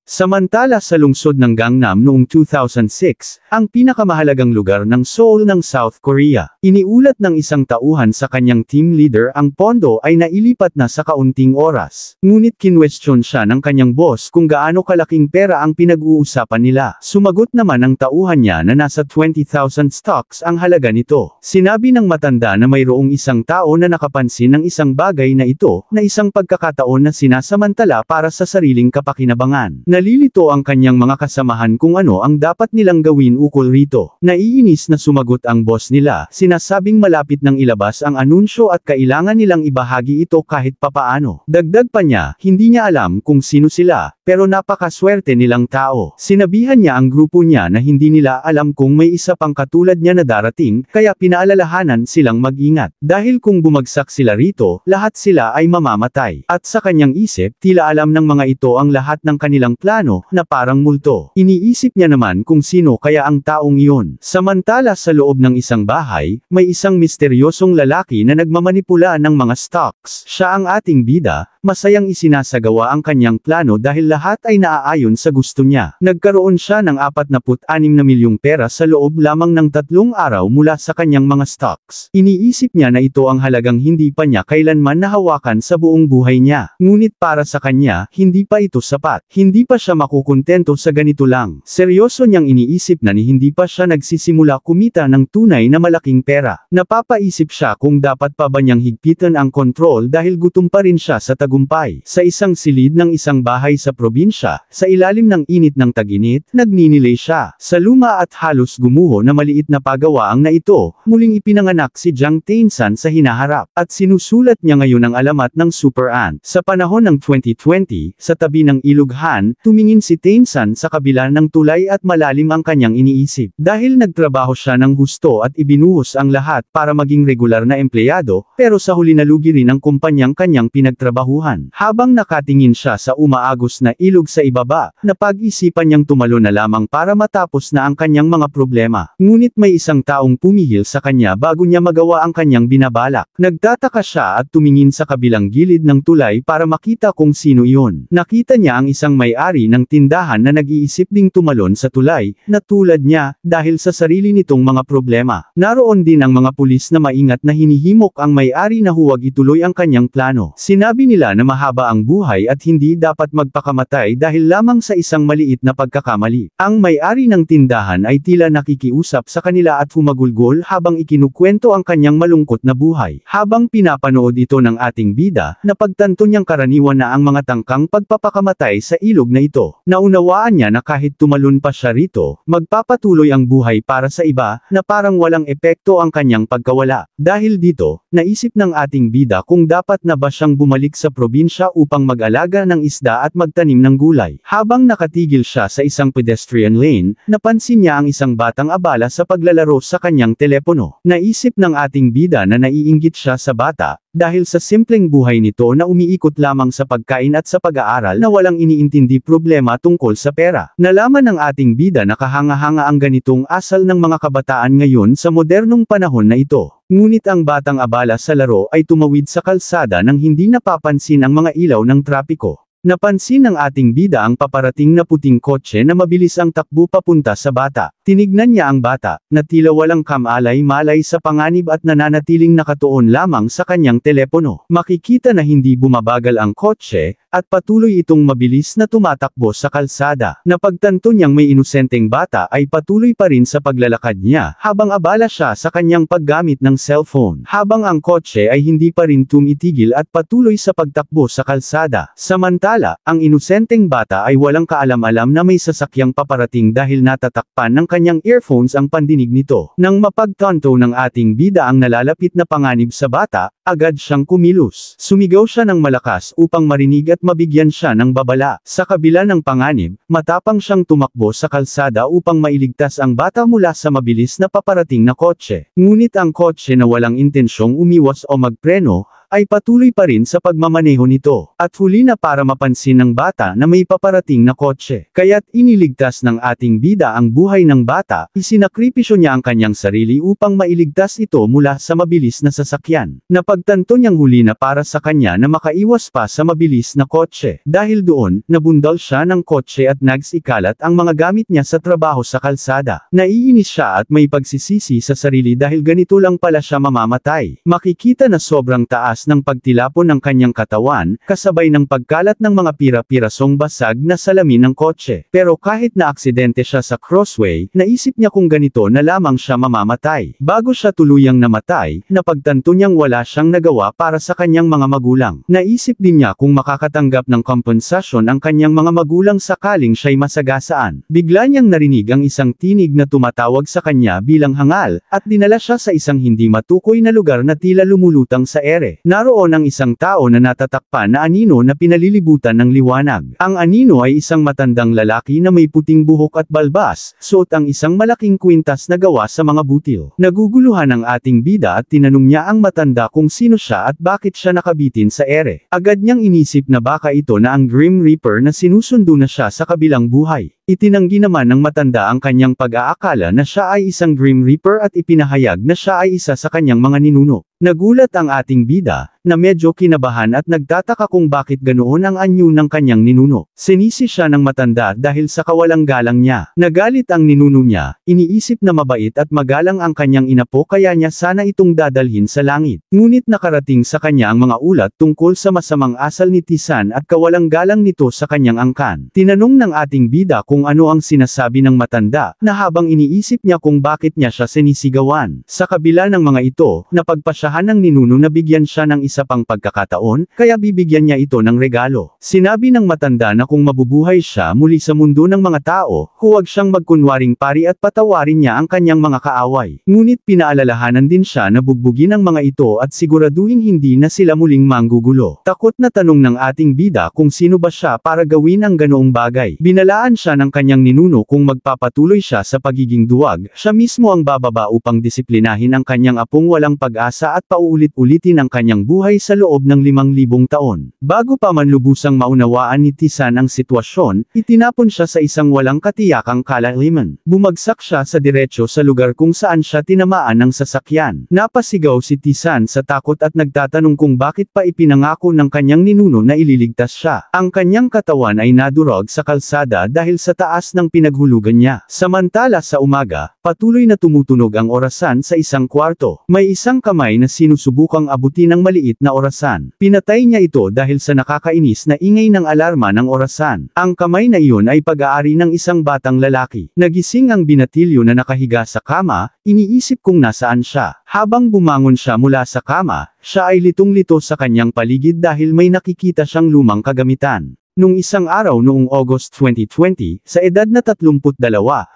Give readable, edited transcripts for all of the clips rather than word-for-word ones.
Samantala sa lungsod ng Gangnam noong 2006, ang pinakamahalagang lugar ng Seoul ng South Korea, iniulat ng isang tauhan sa kanyang team leader ang pondo ay nailipat na sa kaunting oras. Ngunit kinwestiyon siya ng kanyang boss kung gaano kalaking pera ang pinag-uusapan nila. Sumagot naman ang tauhan niya na nasa 20,000 stocks ang halaga nito. Sinabi ng matanda na mayroong isang tao na nakapansin ng isang bagay na ito, na isang pagkakataon na sinasamantala para sa sariling kapakinabangan. Nalilito ang kanyang mga kasamahan kung ano ang dapat nilang gawin ukol rito. Naiinis na sumagot ang boss nila, sinasabing malapit nang ilabas ang anunsyo at kailangan nilang ibahagi ito kahit papaano. Dagdag pa niya, hindi niya alam kung sino sila, pero napakaswerte nilang tao. Sinabihan niya ang grupo niya na hindi nila alam kung may isa pang katulad niya na darating, kaya pinaalalahanan silang mag-ingat. Dahil kung bumagsak sila rito, lahat sila ay mamamatay. At sa kanyang isip, tila alam ng mga ito ang lahat ng kanilang plano, na parang multo. Iniisip niya naman kung sino kaya ang taong iyon. Samantala sa loob ng isang bahay, may isang misteryosong lalaki na nagmamanipula ng mga stocks. Siya ang ating bida, masayang isinasagawa ang kanyang plano dahil lahat ay naaayon sa gusto niya. Nagkaroon siya ng 46 na milyong pera sa loob lamang ng 3 araw mula sa kanyang mga stocks. Iniisip niya na ito ang halagang hindi pa niya kailanman nahawakan sa buong buhay niya. Ngunit para sa kanya, hindi pa ito sapat. Hindi pa siya makukuntento sa ganito lang. Seryoso niyang iniisip na ni hindi pa siya nagsisimula kumita ng tunay na malaking pera. Napapaisip siya kung dapat pa ba niyang higpitan ang kontrol dahil gutom pa rin siya sa tagumpay. Sa isang silid ng isang bahay sa probinsya, sa ilalim ng init ng tag-init, nagninilay siya. Sa luma at halos gumuho na maliit na pagawaang na ito, muling ipinanganak si Jang Tae-san sa hinaharap. At sinusulat niya ngayon ang alamat ng Super Ant. Sa panahon ng 2020, sa tabi ng ilog Han, tumingin si Tae-san sa kabila ng tulay at malalim ang kanyang iniisip. Dahil nagtrabaho siya ng husto at ibinuhos ang lahat para maging regular na empleyado, pero sa huli nalugi rin ang kumpanyang kanyang pinagtrabahuhan. Habang nakatingin siya sa umaagos na ilog sa ibaba, napag-isipan niyang tumalo na lamang para matapos na ang kanyang mga problema. Ngunit may isang taong pumihil sa kanya bago niya magawa ang kanyang binabalak. Nagtataka siya at tumingin sa kabilang gilid ng tulay para makita kung sino iyon. Nakita niya ang isang may-ari ng tindahan na nag-iisip ding tumalon sa tulay, na tulad niya, dahil sa sarili nitong mga problema. Naroon din ang mga pulis na maingat na hinihimok ang may-ari na huwag ituloy ang kanyang plano. Sinabi nila na mahaba ang buhay at hindi dapat magpakamatay dahil lamang sa isang maliit na pagkakamali. Ang may-ari ng tindahan ay tila nakikiusap sa kanila at humagulgol habang ikinukwento ang kanyang malungkot na buhay. Habang pinapanood ito ng ating bida, napagtanto niyang karaniwan na ang mga tangkang pagpapakamatay sa ilog na ito. Naunawaan niya na kahit tumalon pa siya rito, magpapatuloy ang buhay para sa iba, na parang walang epekto ang kanyang pagkawala. Dahil dito, naisip ng ating bida kung dapat na ba siyang bumalik sa probinsya upang mag-alaga ng isda at magtanim ng gulay. Habang nakatigil siya sa isang pedestrian lane, napansin niya ang isang batang abala sa paglalaro sa kanyang telepono. Naisip ng ating bida na naiinggit siya sa bata, dahil sa simpleng buhay nito na umiikot lamang sa pagkain at sa pag-aaral na walang iniintindi problema tungkol sa pera. Nalaman ng ating bida na kahanga-hanga ang ganitong asal ng mga kabataan ngayon sa modernong panahon na ito. Ngunit ang batang abala sa laro ay tumawid sa kalsada nang hindi napapansin ang mga ilaw ng trapiko. Napansin ng ating bida ang paparating na puting kotse na mabilis ang takbo papunta sa bata. Tinignan niya ang bata, na tila walang kamalay-malay sa panganib at nananatiling nakatuon lamang sa kanyang telepono. Makikita na hindi bumabagal ang kotse, at patuloy itong mabilis na tumatakbo sa kalsada. Napagtanto niyang may inosenteng bata ay patuloy pa rin sa paglalakad niya, habang abala siya sa kanyang paggamit ng cellphone. Habang ang kotse ay hindi pa rin tumitigil at patuloy sa pagtakbo sa kalsada. Samantala, ang inosenteng bata ay walang kaalam-alam na may sasakyang paparating dahil natatakpan ng kanyang earphones ang pandinig nito. Nang mapagtanto ng ating bida ang nalalapit na panganib sa bata, agad siyang kumilos. Sumigaw siya ng malakas upang marinig at mabigyan siya ng babala. Sa kabila ng panganib, matapang siyang tumakbo sa kalsada upang mailigtas ang bata mula sa mabilis na paparating na kotse. Ngunit ang kotse na walang intensyong umiwas o magpreno, ay patuloy pa rin sa pagmamaneho nito. At huli na para mapansin ng bata na may paparating na kotse. Kaya't iniligtas ng ating bida ang buhay ng bata, isinakripisyo niya ang kanyang sarili upang mailigtas ito mula sa mabilis na sasakyan. Napagtanto niyang huli na para sa kanya na makaiwas pa sa mabilis na kotse. Dahil doon, nabundol siya ng kotse at nagsikalat ang mga gamit niya sa trabaho sa kalsada. Naiinis siya at may pagsisisi sa sarili dahil ganito lang pala siya mamamatay. Makikita na sobrang taas ng pagtilapon ng kanyang katawan, kasabay ng pagkalat ng mga pira-pirasong basag na salamin ng kotse. Pero kahit na aksidente siya sa crossway, naisip niya kung ganito na lamang siya mamamatay. Bago siya tuluyang namatay, napagtanto niyang wala siyang nagawa para sa kanyang mga magulang. Naisip din niya kung makakatanggap ng kompensasyon ang kanyang mga magulang sakaling siya'y masagasaan. Bigla niyang narinig ang isang tinig na tumatawag sa kanya bilang hangal, at dinala siya sa isang hindi matukoy na lugar na tila lumulutang sa ere. Naroon ang isang tao na natatakpan na anino na pinalilibutan ng liwanag. Ang anino ay isang matandang lalaki na may puting buhok at balbas, suot ang isang malaking kwintas na gawa sa mga butil. Naguguluhan ang ating bida at tinanong niya ang matanda kung sino siya at bakit siya nakabitin sa ere. Agad niyang inisip na baka ito na ang Grim Reaper na sinusundo na siya sa kabilang buhay. Itinanggi naman ng matanda ang kanyang pag-aakala na siya ay isang Grim Reaper at ipinahayag na siya ay isa sa kanyang mga ninuno. Nagulat ang ating bida, na medyo kinabahan at nagtataka kung bakit ganoon ang anyo ng kanyang ninuno. Sinisi siya ng matanda dahil sa kawalang galang niya. Nagalit ang ninuno niya, iniisip na mabait at magalang ang kanyang inapo kaya niya sana itong dadalhin sa langit. Ngunit nakarating sa kanya ang mga ulat tungkol sa masamang asal ni Tisan at kawalang galang nito sa kanyang angkan. Tinanong ng ating bida kung ano ang sinasabi ng matanda, na habang iniisip niya kung bakit niya siya sinisigawan. Sa kabila ng mga ito, napagpasyahan ng ninuno na bigyan siya ng isa pang pagkakataon, kaya bibigyan niya ito ng regalo. Sinabi ng matanda na kung mabubuhay siya muli sa mundo ng mga tao, huwag siyang magkunwaring pari at patawarin niya ang kanyang mga kaaway. Ngunit pinaalalahanan din siya na bugbugin ang mga ito at siguraduhin hindi na sila muling manggugulo. Takot na tanong ng ating bida kung sino ba siya para gawin ang ganoong bagay. Binalaan siya ng kanyang ninuno kung magpapatuloy siya sa pagiging duwag, siya mismo ang bababa upang disiplinahin ang kanyang apong walang pag-asa at paulit-ulitin ang kanyang buhay sa loob ng 5,000 taon. Bago pa man lubusang maunawaan ni Tisan ang sitwasyon, itinapon siya sa isang walang katiyakang kalaliman. Bumagsak siya sa diretsyo sa lugar kung saan siya tinamaan ng sasakyan. Napasigaw si Tisan sa takot at nagtatanong kung bakit pa ipinangako ng kanyang ninuno na ililigtas siya. Ang kanyang katawan ay nadurog sa kalsada dahil sa taas ng pinaghulugan niya. Samantala sa umaga, patuloy na tumutunog ang orasan sa isang kwarto. May isang kamay na sinusubukang abutin ng maliit na orasan. Pinatay niya ito dahil sa nakakainis na ingay ng alarma ng orasan. Ang kamay na iyon ay pag-aari ng isang batang lalaki. Nagising ang binatilyo na nakahiga sa kama, iniisip kung nasaan siya. Habang bumangon siya mula sa kama, siya ay litong-lito sa kanyang paligid dahil may nakikita siyang lumang kagamitan. Nung isang araw noong August 2020, sa edad na 32,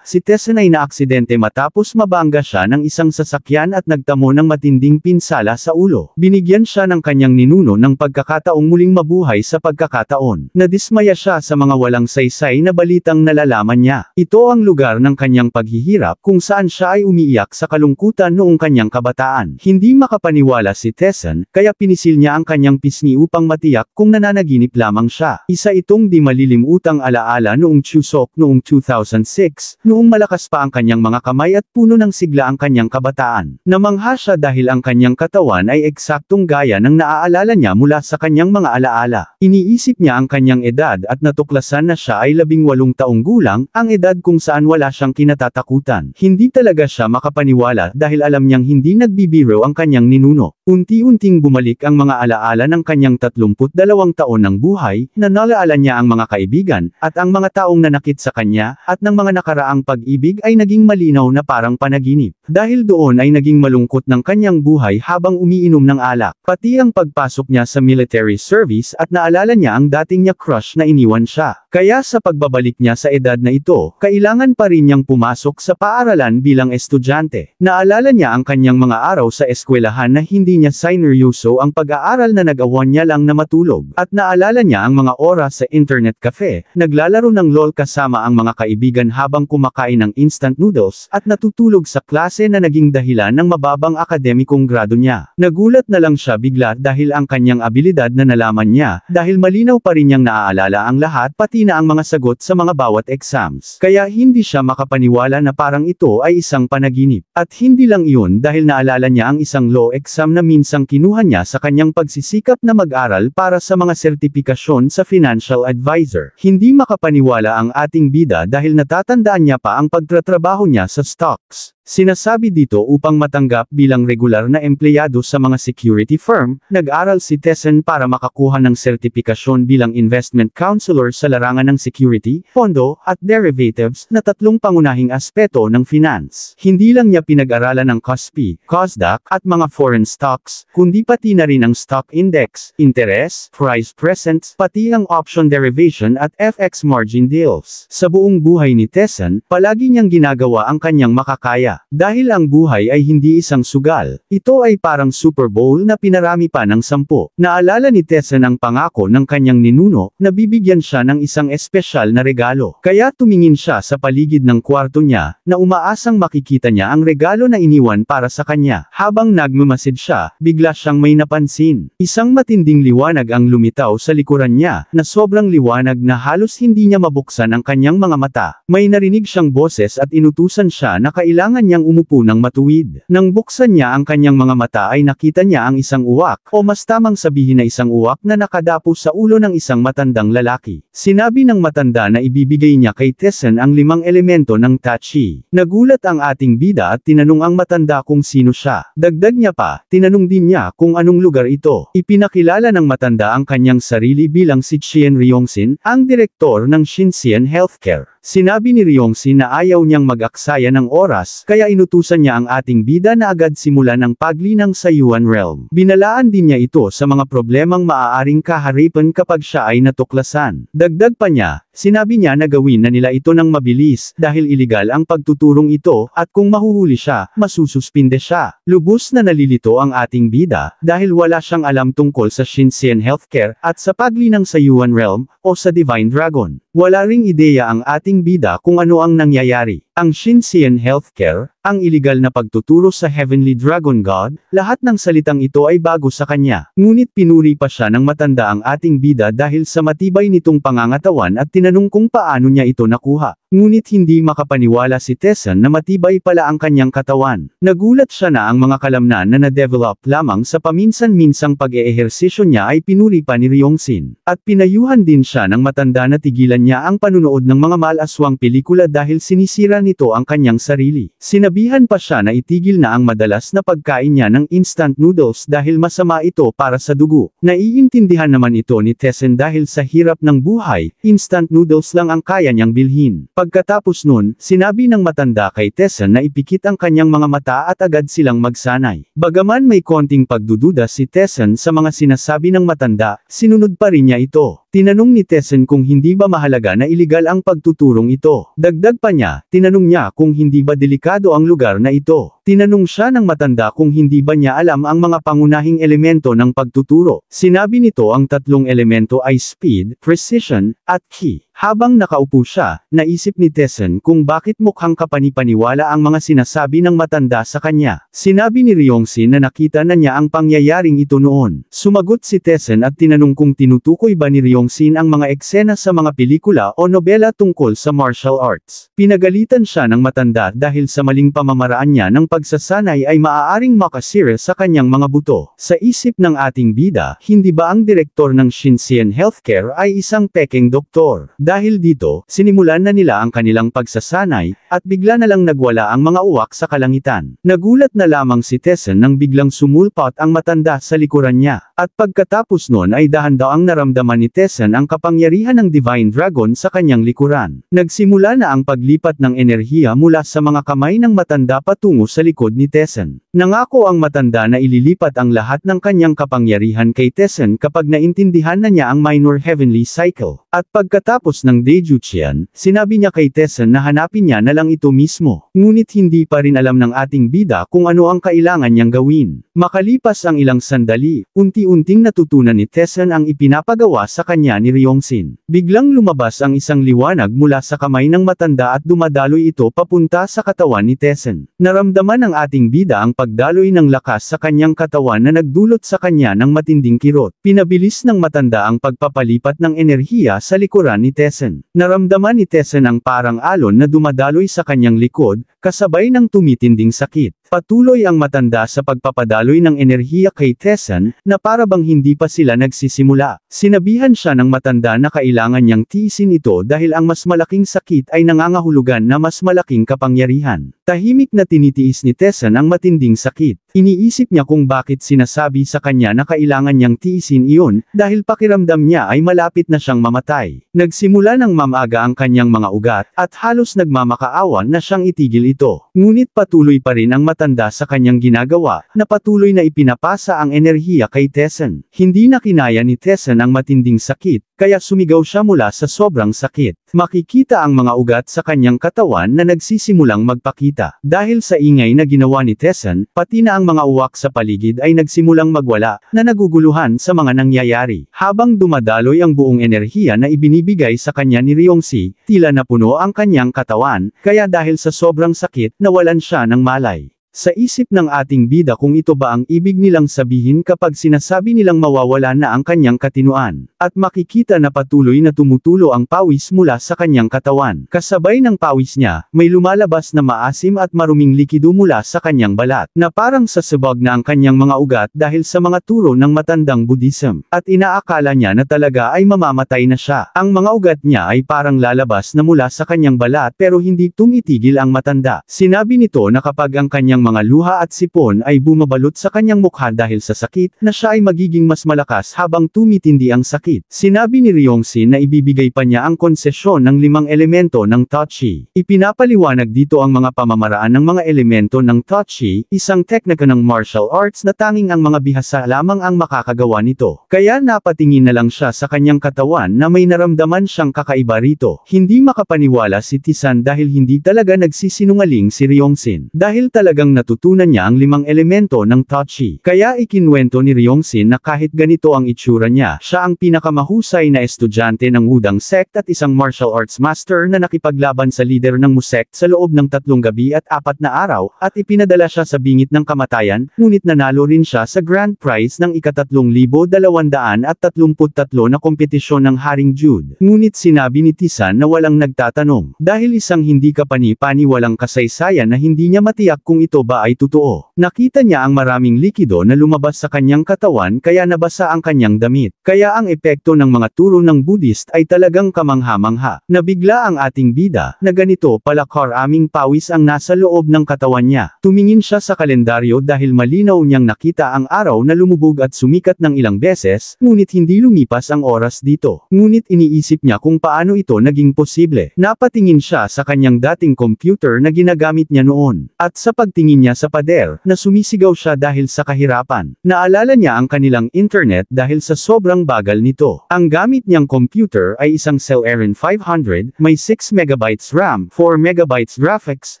si Tisan ay naaksidente matapos mabangga siya ng isang sasakyan at nagtamo ng matinding pinsala sa ulo. Binigyan siya ng kanyang ninuno ng pagkakataong muling mabuhay sa pagkakataon. Nadismaya siya sa mga walang saysay na balitang nalalaman niya. Ito ang lugar ng kanyang paghihirap kung saan siya ay umiiyak sa kalungkutan noong kanyang kabataan. Hindi makapaniwala si Tisan, kaya pinisil niya ang kanyang pisngi upang matiyak kung nananaginip lamang siya. Isa itong di malilimutang alaala noong Chuseok noong 2006, noong malakas pa ang kanyang mga kamay at puno ng sigla ang kanyang kabataan. Namangha siya dahil ang kanyang katawan ay eksaktong gaya ng naaalala niya mula sa kanyang mga alaala. Iniisip niya ang kanyang edad at natuklasan na siya ay 18 taong gulang, ang edad kung saan wala siyang kinatatakutan. Hindi talaga siya makapaniwala dahil alam niyang hindi nagbibiro ang kanyang ninuno. Unti-unting bumalik ang mga alaala ng kanyang 32 taon ng buhay, na nalaala niya ang mga kaibigan, at ang mga taong nanakit sa kanya, at ng mga nakaraang pag-ibig ay naging malinaw na parang panaginip. Dahil doon ay naging malungkot ng kanyang buhay habang umiinom ng alak. Pati ang pagpasok niya sa military service at naalala niya ang dating niya crush na iniwan siya. Kaya sa pagbabalik niya sa edad na ito, kailangan pa rin niyang pumasok sa paaralan bilang estudyante. Naalala niya ang kanyang mga araw sa eskwelahan na hindi niya sineryoso ang pag-aaral na nag-awan niya lang na matulog. At naalala niya ang mga oras siya sa internet cafe, naglalaro ng LOL kasama ang mga kaibigan habang kumakain ng instant noodles, at natutulog sa klase na naging dahilan ng mababang akademikong grado niya. Nagulat na lang siya bigla dahil ang kanyang abilidad na nalaman niya, dahil malinaw pa rin niyang naaalala ang lahat pati na ang mga sagot sa mga bawat exams. Kaya hindi siya makapaniwala na parang ito ay isang panaginip. At hindi lang iyon dahil naalala niya ang isang law exam na minsang kinuha niya sa kanyang pagsisikap na mag-aral para sa mga sertipikasyon sa financial advisor. Hindi makapaniwala ang ating bida dahil natatandaan niya pa ang pagtatrabaho niya sa stocks. Sinasabi dito upang matanggap bilang regular na empleyado sa mga security firm, nag-aral si Tessen para makakuha ng sertipikasyon bilang investment counselor sa larangan ng security, pondo, at derivatives na tatlong pangunahing aspeto ng finance. Hindi lang niya pinag-aralan ang KOSPI, KOSDAQ, at mga foreign stocks, kundi pati na rin ang stock index, interest, price presence, pati ang option derivation at FX margin deals. Sa buong buhay ni Tessen, palagi niyang ginagawa ang kanyang makakaya. Dahil ang buhay ay hindi isang sugal, ito ay parang Super Bowl na pinarami pa ng 10. Naalala ni Tessen ang pangako ng kanyang ninuno, na bibigyan siya ng isang espesyal na regalo. Kaya tumingin siya sa paligid ng kwarto niya, na umaasang makikita niya ang regalo na iniwan para sa kanya. Habang nagmamasid siya, bigla siyang may napansin. Isang matinding liwanag ang lumitaw sa likuran niya, na sobrang liwanag na halos hindi niya mabuksan ang kanyang mga mata. May narinig siyang boses at inutusan siya na kailangan niyang umupo ng matuwid. Nang buksan niya ang kanyang mga mata ay nakita niya ang isang uwak, o mas tamang sabihin na isang uwak na nakadapo sa ulo ng isang matandang lalaki. Sinabi ng matanda na ibibigay niya kay Tessen ang 5 elemento ng Tachi. Nagulat ang ating bida at tinanong ang matanda kung sino siya. Dagdag niya pa, tinanong din niya kung anong lugar ito. Ipinakilala ng matanda ang kanyang sarili bilang si Chien Ryongsin, ang direktor ng Shinsean Healthcare. Sinabi ni Ryongsin na ayaw niyang mag-aksaya ng oras, kaya inutusan niya ang ating bida na agad simulan ang paglinang sa Yuan Realm. Binalaan din niya ito sa mga problemang maaaring kaharipan kapag siya ay natuklasan. Dagdag pa niya, sinabi niya na gawin na nila ito ng mabilis, dahil iligal ang pagtuturong ito, at kung mahuhuli siya, masususpinde siya. Lubos na nalilito ang ating bida, dahil wala siyang alam tungkol sa Shinsean Healthcare, at sa paglinang sa Yuan Realm, o sa Divine Dragon. Wala ring ideya ang ating bida kung ano ang nangyayari. Ang Shinsean Healthcare, ang iligal na pagtuturo sa Heavenly Dragon God, lahat ng salitang ito ay bago sa kanya. Ngunit pinuri pa siya ng matanda ang ating bida dahil sa matibay nitong pangangatawan at tinanong kung paano niya ito nakuha. Ngunit hindi makapaniwala si Tessen na matibay pala ang kanyang katawan. Nagulat siya na ang mga kalamnan na na-develop lamang sa paminsan-minsang pag-eehersisyo niya ay pinuri pa ni Ryongsin. At pinayuhan din siya ng matanda na tigilan niya ang panunood ng mga malaswang pelikula dahil sinisira nito ang kanyang sarili. Sinabihan pa siya na itigil na ang madalas na pagkain niya ng instant noodles dahil masama ito para sa dugo. Naiintindihan naman ito ni Tessen dahil sa hirap ng buhay, instant noodles lang ang kaya niyang bilhin. Pagkatapos nun, sinabi ng matanda kay Tessen na ipikit ang kanyang mga mata at agad silang magsanay. Bagaman may konting pagdududa si Tessen sa mga sinasabi ng matanda, sinunod pa rin niya ito. Tinanong ni Tessen kung hindi ba mahalaga na iligal ang pagtuturong ito. Dagdag pa niya, tinanong niya kung hindi ba delikado ang lugar na ito. Tinanong siya ng matanda kung hindi ba niya alam ang mga pangunahing elemento ng pagtuturo. Sinabi nito ang tatlong elemento ay speed, precision, at ki. Habang nakaupo siya, naisip ni Tessen kung bakit mukhang kapanipaniwala ang mga sinasabi ng matanda sa kanya. Sinabi ni Ryongsin na nakita na niya ang pangyayaring ito noon. Sumagot si Tessen at tinanong kung tinutukoy ba ni Ryongsin ang mga eksena sa mga pelikula o nobela tungkol sa martial arts. Pinagalitan siya ng matanda dahil sa maling pamamaraan niya ng pagsasanay ay maaaring makasira sa kanyang mga buto. Sa isip ng ating bida, hindi ba ang direktor ng Shinsean Healthcare ay isang pekeng doktor? Dahil dito, sinimulan na nila ang kanilang pagsasanay, at bigla na lang nagwala ang mga uwak sa kalangitan. Nagulat na lamang si Tessen nang biglang sumulpot ang matanda sa likuran niya. At pagkatapos nun ay dahan-daang naramdaman ni Tessen ang kapangyarihan ng Divine Dragon sa kanyang likuran. Nagsimula na ang paglipat ng enerhiya mula sa mga kamay ng matanda patungo sa likod ni Tessen. Nangako ang matanda na ililipat ang lahat ng kanyang kapangyarihan kay Tessen kapag naintindihan na niya ang minor heavenly cycle. At pagkatapos ng Daejucheon, sinabi niya kay Taesan na hanapin niya na lang ito mismo. Ngunit hindi pa rin alam ng ating bida kung ano ang kailangan niyang gawin. Makalipas ang ilang sandali, unti-unting natutunan ni Taesan ang ipinapagawa sa kanya ni Ryongsin. Biglang lumabas ang isang liwanag mula sa kamay ng matanda at dumadaloy ito papunta sa katawan ni Taesan. Naramdaman ng ating bida ang pagdaloy ng lakas sa kanyang katawan na nagdulot sa kanya ng matinding kirot. Pinabilis ng matanda ang pagpapalipat ng enerhiya sa likuran ni Taesan. Naramdaman ni Taesan ang parang alon na dumadaloy sa kanyang likod, kasabay ng tumitinding sakit. Patuloy ang matanda sa pagpapadaloy ng enerhiya kay Taesan, na para bang hindi pa sila nagsisimula. Sinabihan siya ng matanda na kailangan niyang tiisin ito dahil ang mas malaking sakit ay nangangahulugan na mas malaking kapangyarihan. Tahimik na tinitiis ni Taesan ang matinding sakit. Iniisip niya kung bakit sinasabi sa kanya na kailangan niyang tiisin iyon, dahil pakiramdam niya ay malapit na siyang mamatay. Nagsimula ng mamaga ang kanyang mga ugat, at halos nagmamakaawa na siyang itigil ito. Ngunit patuloy pa rin ang matanda sa kanyang ginagawa, na patuloy na ipinapasa ang enerhiya kay Taesan. Hindi na kinaya ni Taesan ang matinding sakit, kaya sumigaw siya mula sa sobrang sakit. Makikita ang mga ugat sa kanyang katawan na nagsisimulang magpakita. Dahil sa ingay na ginawa ni Taesan, pati na ang mga uwak sa paligid ay nagsimulang magwala, na naguguluhan sa mga nangyayari. Habang dumadaloy ang buong enerhiya na ibinibigay sa kanya ni Ryongsi, tila napuno ang kanyang katawan, kaya dahil sa sobrang sakit, nawalan siya ng malay. Sa isip ng ating bida kung ito ba ang ibig nilang sabihin kapag sinasabi nilang mawawala na ang kanyang katinuan. At makikita na patuloy na tumutulo ang pawis mula sa kanyang katawan. Kasabay ng pawis niya, may lumalabas na maasim at maruming likido mula sa kanyang balat, na parang sasabog na ang kanyang mga ugat dahil sa mga turo ng matandang Buddhism. At inaakala niya na talaga ay mamamatay na siya. Ang mga ugat niya ay parang lalabas na mula sa kanyang balat pero hindi tumitigil ang matanda. Sinabi nito na kapag ang kanyang mga luha at sipon ay bumabalot sa kanyang mukha dahil sa sakit, na siya ay magiging mas malakas habang tumitindi ang sakit. Sinabi ni Ryongsin na ibibigay pa niya ang konsesyon ng 5 elemento ng Tachi. Ipinapaliwanag dito ang mga pamamaraan ng mga elemento ng Tachi, isang teknika ng martial arts na tanging ang mga bihasa lamang ang makakagawa nito. Kaya napatingin na lang siya sa kanyang katawan na may naramdaman siyang kakaiba rito. Hindi makapaniwala si Taesan dahil hindi talaga nagsisinungaling si Ryongsin. Dahil talagang natutunan niya ang 5 elemento ng Tachi. Kaya ikinwento ni Ryongsin na kahit ganito ang itsura niya, siya ang pinakamahusay na estudyante ng Wudang sect at isang martial arts master na nakipaglaban sa leader ng Musect sa loob ng 3 gabi at 4 na araw, at ipinadala siya sa bingit ng kamatayan, ngunit nanalo rin siya sa grand prize ng ika-3233 na kompetisyon ng Haring Jude. Ngunit sinabi ni Taesan na walang nagtatanong, dahil isang hindi kapani-pani walang kasaysayan na hindi niya matiyak kung ito ba ay totoo. Nakita niya ang maraming likido na lumabas sa kanyang katawan kaya nabasa ang kanyang damit. Kaya ang epekto ng mga turo ng Buddhist ay talagang kamangha-mangha. Nabigla ang ating bida, na ganito pala karaming pawis ang nasa loob ng katawan niya. Tumingin siya sa kalendaryo dahil malinaw niyang nakita ang araw na lumubog at sumikat ng ilang beses, ngunit hindi lumipas ang oras dito. Ngunit iniisip niya kung paano ito naging posible. Napatingin siya sa kanyang dating computer na ginagamit niya noon. At sa pagtingin niya sa pader, na sumisigaw siya dahil sa kahirapan. Naalala niya ang kanilang internet dahil sa sobrang bagal nito. Ang gamit niyang computer ay isang Celeron 500, may 6 MB RAM, 4 MB graphics,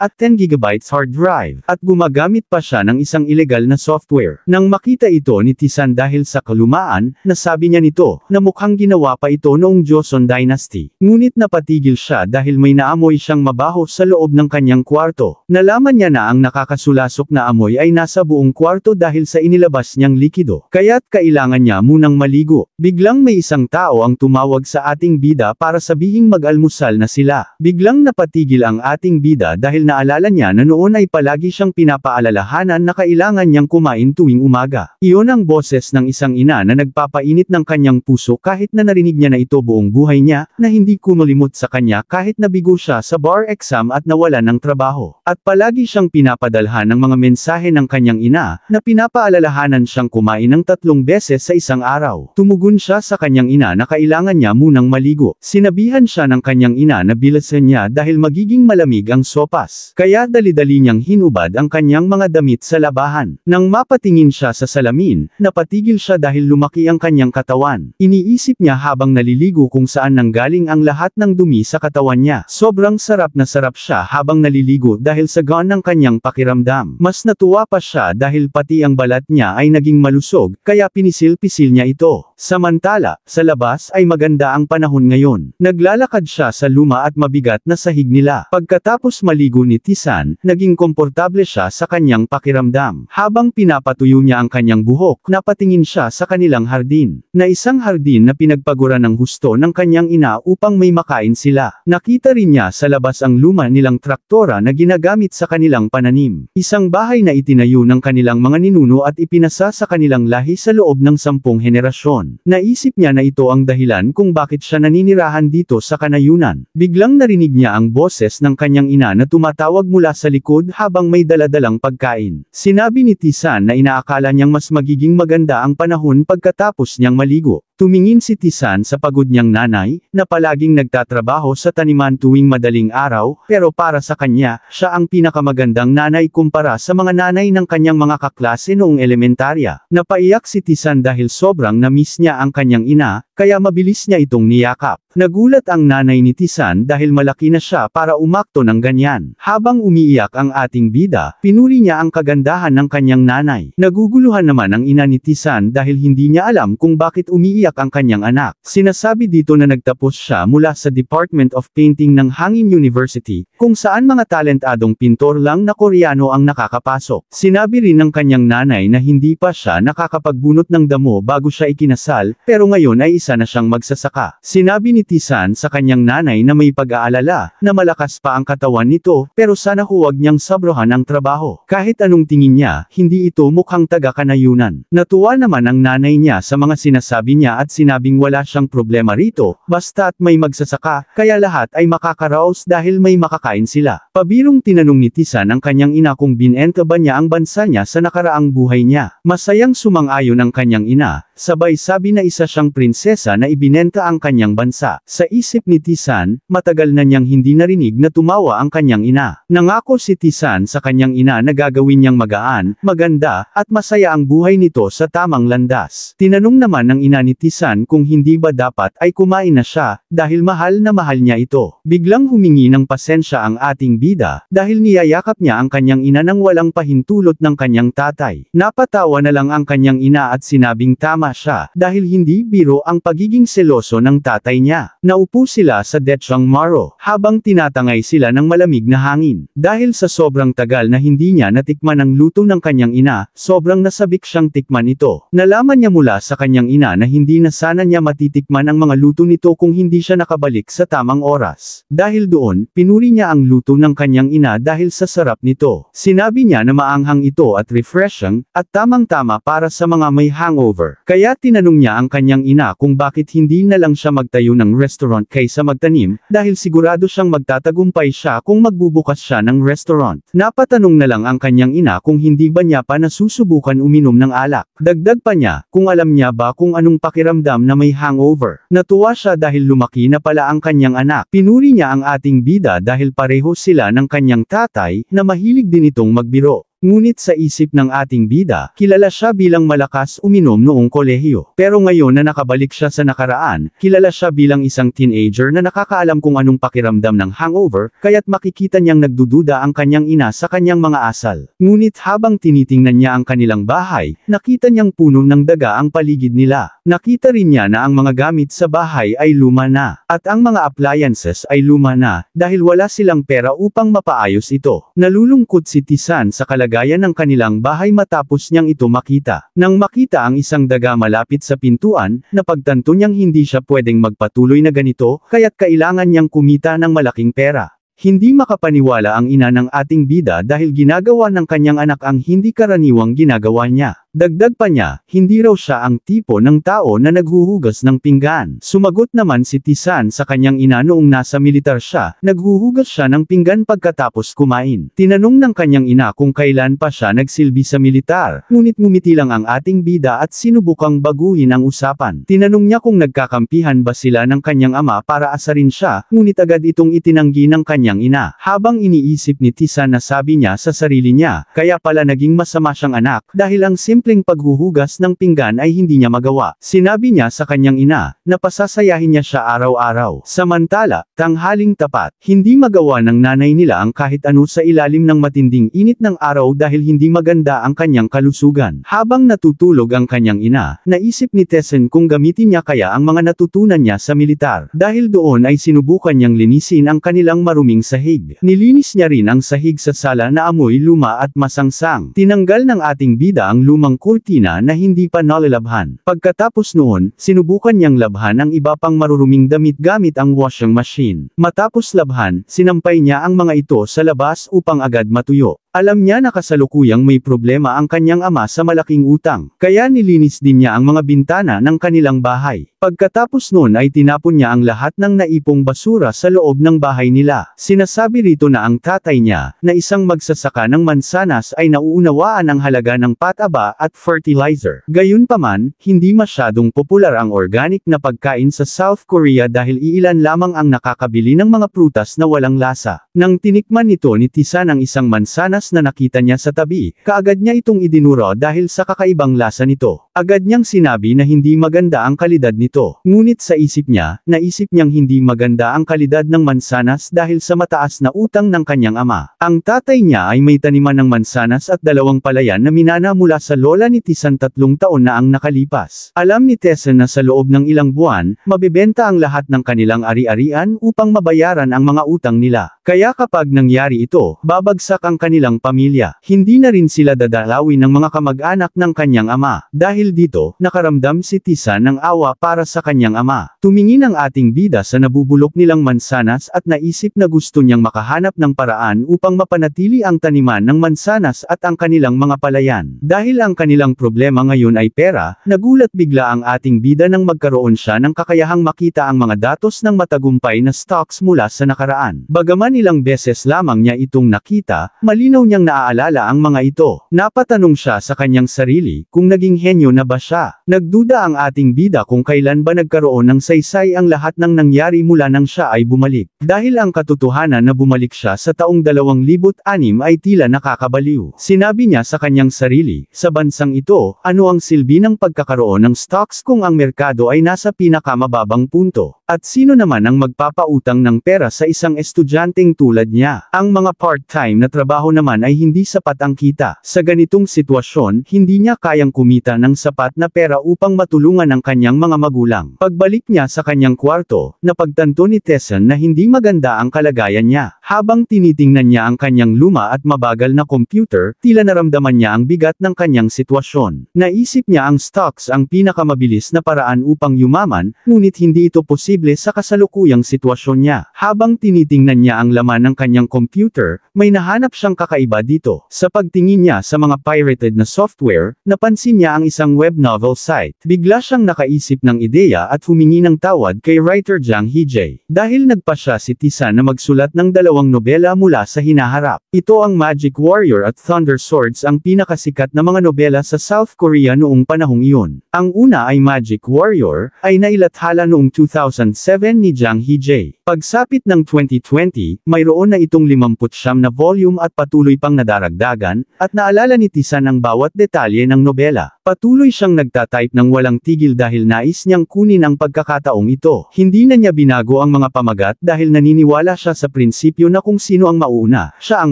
at 10 GB hard drive. At gumagamit pa siya ng isang ilegal na software. Nang makita ito ni Taesan dahil sa kalumaan, nasabi niya nito, na mukhang ginawa pa ito noong Joseon Dynasty. Ngunit napatigil siya dahil may naamoy siyang mabaho sa loob ng kanyang kwarto. Nalaman niya na ang nakakasulasok na amoy ay nasa buong kwarto dahil sa inilabas niyang likido. Kaya't kailangan niya munang maligo. Biglang may isang tao ang tumawag sa ating bida para sabihing mag-almusal na sila. Biglang napatigil ang ating bida dahil naalala niya na noon ay palagi siyang pinapaalalahanan na kailangan niyang kumain tuwing umaga. Iyon ang boses ng isang ina na nagpapainit ng kanyang puso kahit na narinig niya na ito buong buhay niya, na hindi kumulimot sa kanya kahit nabigo siya sa bar exam at nawalan ng trabaho. At palagi siyang pinapadala nagdadalhan ng mga mensahe ng kanyang ina, na pinapaalalahanan siyang kumain ng 3 beses sa isang araw. Tumugon siya sa kanyang ina na kailangan niya munang maligo. Sinabihan siya ng kanyang ina na bilisan niya dahil magiging malamig ang sopas. Kaya dali-dali niyang hinubad ang kanyang mga damit sa labahan. Nang mapatingin siya sa salamin, napatigil siya dahil lumaki ang kanyang katawan. Iniisip niya habang naliligo kung saan nanggaling ang lahat ng dumi sa katawan niya. Sobrang sarap na sarap siya habang naliligo dahil sa gaan ng kanyang pakiramdam. Mas natuwa pa siya dahil pati ang balat niya ay naging malusog, kaya pinisil-pisil niya ito. Samantala, sa labas ay maganda ang panahon ngayon. Naglalakad siya sa luma at mabigat na sahig nila. Pagkatapos maligo ni Tisan, naging komportable siya sa kanyang pakiramdam. Habang pinapatuyo niya ang kanyang buhok, napatingin siya sa kanilang hardin. Na isang hardin na pinagpaguran ng husto ng kanyang ina upang may makain sila. Nakita rin niya sa labas ang luma nilang traktora na ginagamit sa kanilang pananim. Isang bahay na itinayo ng kanilang mga ninuno at ipinasa sa kanilang lahi sa loob ng 10 henerasyon. Naisip niya na ito ang dahilan kung bakit siya naninirahan dito sa kanayunan. Biglang narinig niya ang boses ng kanyang ina na tumatawag mula sa likod habang may daladalang pagkain. Sinabi ni Tisan na inaakala niyang mas magiging maganda ang panahon pagkatapos niyang maligo. Tumingin si Tisan sa pagod niyang nanay, na palaging nagtatrabaho sa taniman tuwing madaling araw, pero para sa kanya, siya ang pinakamagandang nanay kumpara sa mga nanay ng kanyang mga kaklase noong elementarya. Napaiyak si Tisan dahil sobrang na-miss niya ang kanyang ina, kaya mabilis niya itong niyakap. Nagulat ang nanay ni Tisan dahil malaki na siya para umakto ng ganyan. Habang umiiyak ang ating bida, pinuri niya ang kagandahan ng kanyang nanay. Naguguluhan naman ang ina ni Tisan dahil hindi niya alam kung bakit umiiyak ang kanyang anak. Sinasabi dito na nagtapos siya mula sa Department of Painting ng Hangin University, kung saan mga talentadong pintor lang na Koreano ang nakakapasok. Sinabi rin ng kanyang nanay na hindi pa siya nakakapagbunot ng damo bago siya ikinasal, pero ngayon ay isa na siyang magsasaka. Sinabi ni Tisan sa kanyang nanay na may pag-aalala, na malakas pa ang katawan nito, pero sana huwag niyang sabrohan ang trabaho. Kahit anong tingin niya, hindi ito mukhang taga-kanayunan. Natuwa naman ang nanay niya sa mga sinasabi niya at sinabing wala siyang problema rito, basta't may magsasaka, kaya lahat ay makakaraos dahil may makakain sila. Pabirong tinanong ni Tisan ang kanyang ina kung binenta ba niya ang bansa niya sa nakaraang buhay niya. Masayang sumang-ayon ang kanyang ina, sabay sabi na isa siyang prinsesa na ibinenta ang kanyang bansa. Sa isip ni Tisan, matagal na niyang hindi narinig na tumawa ang kanyang ina. Nangako si Tisan sa kanyang ina na gagawin niyang magaan, maganda, at masaya ang buhay nito sa tamang landas. Tinanong naman ng ina ni Tisan kung hindi ba dapat ay kumain na siya, dahil mahal na mahal niya ito. Biglang humingi ng pasensya ang ating bida, dahil niyayakap niya ang kanyang ina nang walang pahintulot ng kanyang tatay. Napatawa na lang ang kanyang ina at sinabing tama siya, dahil hindi biro ang pagiging seloso ng tatay niya. Naupo sila sa Dechang Maro, habang tinatangay sila ng malamig na hangin. Dahil sa sobrang tagal na hindi niya natikman ang luto ng kanyang ina, sobrang nasabik siyang tikman ito. Nalaman niya mula sa kanyang ina na hindi na sana niya matitikman ang mga luto nito kung hindi siya nakabalik sa tamang oras. Dahil doon, pinuri niya ang luto ng kanyang ina dahil sa sarap nito. Sinabi niya na maanghang ito at refreshing, at tamang-tama para sa mga may hangover. Kaya tinanong niya ang kanyang ina kung bakit hindi na lang siya magtayo ng restaurant kaysa magtanim, dahil sigurado siyang magtatagumpay siya kung magbubukas siya ng restaurant. Napatanong na lang ang kanyang ina kung hindi ba niya pa nasusubukan uminom ng alak. Dagdag pa niya, kung alam niya ba kung anong pakiramdam na may hangover. Natuwa siya dahil lumaki na pala ang kanyang anak. Pinuri niya ang ating bida dahil pareho sila ng kanyang tatay, na mahilig din itong magbiro. Ngunit sa isip ng ating bida, kilala siya bilang malakas uminom noong kolehiyo. Pero ngayon na nakabalik siya sa nakaraan, kilala siya bilang isang teenager na nakakaalam kung anong pakiramdam ng hangover, kaya't makikita niyang nagdududa ang kanyang ina sa kanyang mga asal. Ngunit habang tinitingnan niya ang kanilang bahay, nakita niyang puno ng daga ang paligid nila. Nakita rin niya na ang mga gamit sa bahay ay luma na, at ang mga appliances ay luma na, dahil wala silang pera upang mapaayos ito. Nalulungkot si Tisan sa kalagayan ng kanilang bahay matapos niyang ito makita. Nang makita ang isang daga malapit sa pintuan, napagtanto niyang hindi siya pwedeng magpatuloy na ganito, kaya't kailangan niyang kumita ng malaking pera. Hindi makapaniwala ang ina ng ating bida dahil ginagawa ng kanyang anak ang hindi karaniwang ginagawa niya. Dagdag pa niya, hindi raw siya ang tipo ng tao na naghuhugas ng pinggan. Sumagot naman si Tisan sa kanyang ina noong nasa militar siya, naghuhugas siya ng pinggan pagkatapos kumain. Tinanong ng kanyang ina kung kailan pa siya nagsilbi sa militar, ngunit ngumiti lang ang ating bida at sinubukang baguhin ang usapan. Tinanong niya kung nagkakampihan ba sila ng kanyang ama para asarin siya, ngunit agad itong itinanggi ng kanyang ina. Habang iniisip ni Tisan na sabi niya sa sarili niya, kaya pala naging masama siyang anak, dahil ang simpleng paghuhugas ng pinggan ay hindi niya magawa. Sinabi niya sa kanyang ina, na pasasayahin niya siya araw-araw. Samantala, tanghaling tapat, hindi magawa ng nanay nila ang kahit ano sa ilalim ng matinding init ng araw dahil hindi maganda ang kanyang kalusugan. Habang natutulog ang kanyang ina, naisip ni Tessen kung gamitin niya kaya ang mga natutunan niya sa militar. Dahil doon ay sinubukan niyang linisin ang kanilang maruming sahig. Nilinis niya rin ang sahig sa sala na amoy luma at masangsang. Tinanggal ng ating bida ang lumang kurtina na hindi pa nalalabhan. Pagkatapos noon, sinubukan niyang labhan ang iba pang maruruming damit gamit ang washing machine. Matapos labhan, sinampay niya ang mga ito sa labas upang agad matuyo. Alam niya na kasalukuyang may problema ang kanyang ama sa malaking utang, kaya nilinis din niya ang mga bintana ng kanilang bahay. Pagkatapos noon ay tinapon niya ang lahat ng naipong basura sa loob ng bahay nila. Sinasabi rito na ang tatay niya, na isang magsasaka ng mansanas ay nauunawaan ang halaga ng pataba at fertilizer. Gayunpaman, hindi masyadong popular ang organic na pagkain sa South Korea dahil iilan lamang ang nakakabili ng mga prutas na walang lasa. Nang tinikman nito ni Tisan ang isang mansanas na nakita niya sa tabi, kaagad niya itong idinuro dahil sa kakaibang lasa nito. Agad niyang sinabi na hindi maganda ang kalidad nito. Ngunit sa isip niya, naisip niyang hindi maganda ang kalidad ng mansanas dahil sa mataas na utang ng kanyang ama. Ang tatay niya ay may taniman ng mansanas at 2 palayan na minana mula sa lola ni Tisan 3 taon na ang nakalipas. Alam ni Tessen na sa loob ng ilang buwan, mabibenta ang lahat ng kanilang ari-arian upang mabayaran ang mga utang nila. Kaya kapag nangyari ito, babagsak ang kanilang pamilya. Hindi na rin sila dadalawin ng mga kamag-anak ng kanyang ama. Dahil dito, nakaramdam si Tisan ng awa para sa kanyang ama. Tumingin ang ating bida sa nabubulok nilang mansanas at naisip na gusto niyang makahanap ng paraan upang mapanatili ang taniman ng mansanas at ang kanilang mga palayan. Dahil ang kanilang problema ngayon ay pera, nagulat bigla ang ating bida nang magkaroon siya ng kakayahang makita ang mga datos ng matagumpay na stocks mula sa nakaraan. Bagaman ilang beses lamang niya itong nakita, malinaw niyang naaalala ang mga ito. Napatanong siya sa kanyang sarili, kung naging henyo na ba siya. Nagduda ang ating bida kung kailan ba nagkaroon ng saysay ang lahat ng nangyari mula nang siya ay bumalik. Dahil ang katotohanan na bumalik siya sa taong 2006 ay tila nakakabaliw. Sinabi niya sa kanyang sarili, sa bansang ito, ano ang silbi ng pagkakaroon ng stocks kung ang merkado ay nasa pinakamababang punto? At sino naman ang magpapautang ng pera sa isang estudyanteng tulad niya? Ang mga part-time na trabaho naman ay hindi sapat ang kita. Sa ganitong sitwasyon, hindi niya kayang kumita ng sapat na pera upang matulungan ang kanyang mga magulang. Pagbalik niya sa kanyang kwarto, napagtanto ni Tessen na hindi maganda ang kalagayan niya. Habang tinitingnan niya ang kanyang luma at mabagal na computer, tila naramdaman niya ang bigat ng kanyang sitwasyon. Naisip niya ang stocks ang pinakamabilis na paraan upang yumaman, ngunit hindi ito posible sa kasalukuyang sitwasyon niya. Habang tinitingnan niya ang laman ng kanyang computer, may nahanap siyang kakaiba dito. Sa pagtingin niya sa mga pirated na software, napansin niya ang isang web novel site. Bigla siyang nakaisip ng ideya at humingi ng tawad kay writer Jang Hee-jae. Dahil nagpasya si Tisan na magsulat ng 2 nobela mula sa hinaharap. Ito ang Magic Warrior at Thunder Swords, ang pinakasikat na mga nobela sa South Korea noong panahong iyon. Ang una ay Magic Warrior, ay nailathala noong 2007 ni Jang Hee-jae. Pagsapit ng 2020, mayroon na itong 59 na volume at patuloy pang nadaragdagan, at naalala ni Tisan ang bawat detalye ng nobela. Patuloy siyang nagtatype ng walang tigil dahil nais niyang kunin ang pagkakataong ito. Hindi na niya binago ang mga pamagat dahil naniniwala siya sa prinsipyo na kung sino ang mauna, siya ang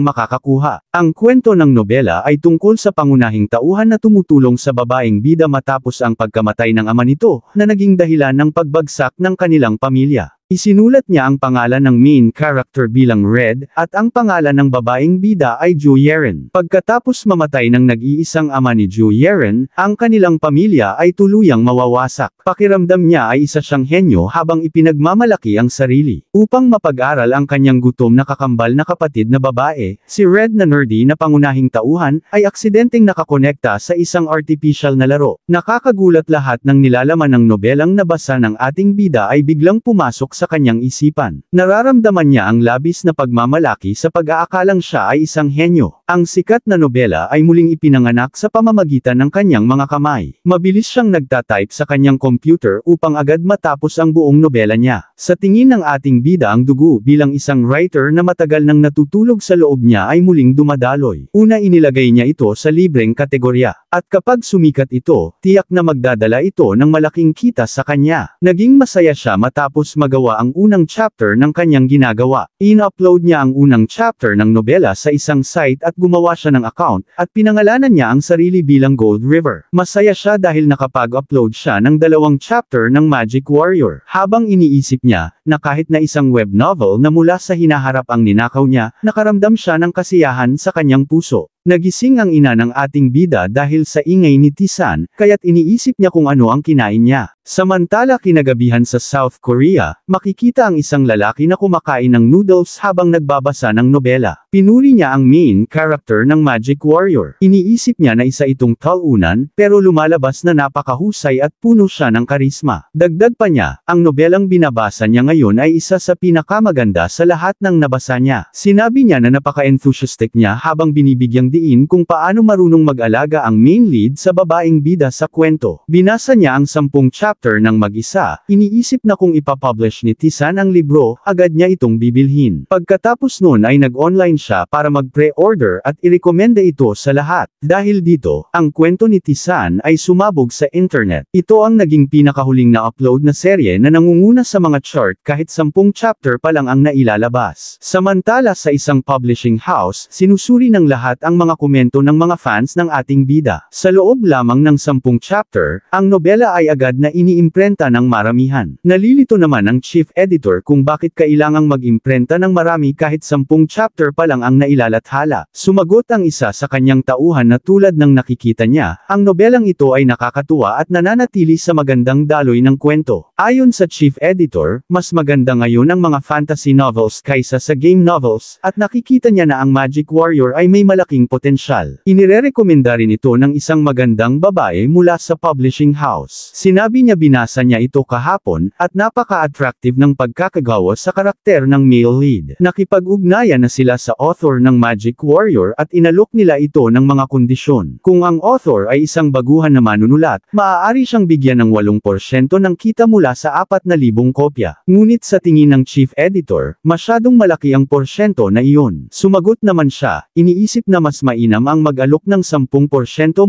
makakakuha. Ang kwento ng nobela ay tungkol sa pangunahing tauhan na tumutulong sa babaeng bida matapos ang pagkamatay ng ama nito, na naging dahilan ng pagbagsak ng kanilang pamilya. Isinulat niya ang pangalan ng main character bilang Red, at ang pangalan ng babaeng bida ay Ju Yeren. Pagkatapos mamatay ng nag-iisang ama ni Ju Yeren, ang kanilang pamilya ay tuluyang mawawasak. Pakiramdam niya ay isa siyang henyo habang ipinagmamalaki ang sarili. Upang mapag-aral ang kanyang gutom na kakambal na kapatid na babae, si Red na nerdy na pangunahing tauhan, ay aksidenteng nakakonekta sa isang artificial na laro. Nakakagulat, lahat ng nilalaman ng nobelang nabasa ng ating bida ay biglang pumasok sa kanyang isipan. Nararamdaman niya ang labis na pagmamalaki sa pag-aakalang siya ay isang henyo. Ang sikat na nobela ay muling ipinanganak sa pamamagitan ng kanyang mga kamay. Mabilis siyang nagtatype sa kanyang computer upang agad matapos ang buong nobela niya. Sa tingin ng ating bida, ang dugo bilang isang writer na matagal nang natutulog sa loob niya ay muling dumadaloy. Una, inilagay niya ito sa libreng kategorya. At kapag sumikat ito, tiyak na magdadala ito ng malaking kita sa kanya. Naging masaya siya matapos magawa ang unang chapter ng kanyang ginagawa. In-upload niya ang unang chapter ng nobela sa isang site at gumawa siya ng account, at pinangalanan niya ang sarili bilang Gold River. Masaya siya dahil nakapag-upload siya ng 2 chapter ng Magic Warrior. Habang iniisip niya, na kahit na isang web novel na mula sa hinaharap ang ninakaw niya, nakaramdam siya ng kasiyahan sa kanyang puso. Nagising ang ina ng ating bida dahil sa ingay ni Tisan, kaya't iniisip niya kung ano ang kinain niya. Samantala, kinagabihan sa South Korea, makikita ang isang lalaki na kumakain ng noodles habang nagbabasa ng nobela. Pinuri niya ang main character ng Magic Warrior. Iniisip niya na isa itong talunan, pero lumalabas na napakahusay at puno siya ng karisma. Dagdag pa niya, ang nobelang binabasa niya ngayon ay isa sa pinakamaganda sa lahat ng nabasa niya. Sinabi niya na napaka-enthusiastic niya habang binibigyang diin kung paano marunong mag-alaga ang main lead sa babaeng bida sa kwento. Binasa niya ang 10 chapter ng mag-isa, iniisip na kung ipapublish ni Tisan ang libro, agad niya itong bibilhin. Pagkatapos noon ay nag-online siya para mag-pre-order at irekomenda ito sa lahat. Dahil dito, ang kwento ni Tisan ay sumabog sa internet. Ito ang naging pinakahuling na upload na serye na nangunguna sa mga chart kahit 10 chapter pa lang ang nailalabas. Samantala, sa isang publishing house, sinusuri ng lahat ang mga komento ng mga fans ng ating bida. Sa loob lamang ng 10 chapter, ang nobela ay agad na iniimprenta ng maramihan. Nalilito naman ang chief editor kung bakit kailangang mag-imprenta ng marami kahit 10 chapter pa lang ang nailalathala. Sumagot ang isa sa kanyang tauhan na tulad ng nakikita niya, ang nobelang ito ay nakakatuwa at nananatili sa magandang daloy ng kwento. Ayon sa chief editor, mas maganda ngayon ang mga fantasy novels kaysa sa game novels, at nakikita niya na ang Magic Warrior ay may malaking potensyal. Inirerekomenda rin ito ng isang magandang babae mula sa publishing house. Sinabi niya binasa niya ito kahapon, at napaka-attractive ng pagkakagawa sa karakter ng male lead. Nakipag-ugnayan na sila sa author ng Magic Warrior at inalok nila ito ng mga kondisyon. Kung ang author ay isang baguhan na manunulat, maaari siyang bigyan ng 8% ng kita mula sa 4,000 kopya. Ngunit sa tingin ng chief editor, masyadong malaki ang porsyento na iyon. Sumagot naman siya, iniisip na mas mainam ang mag-alok ng 10%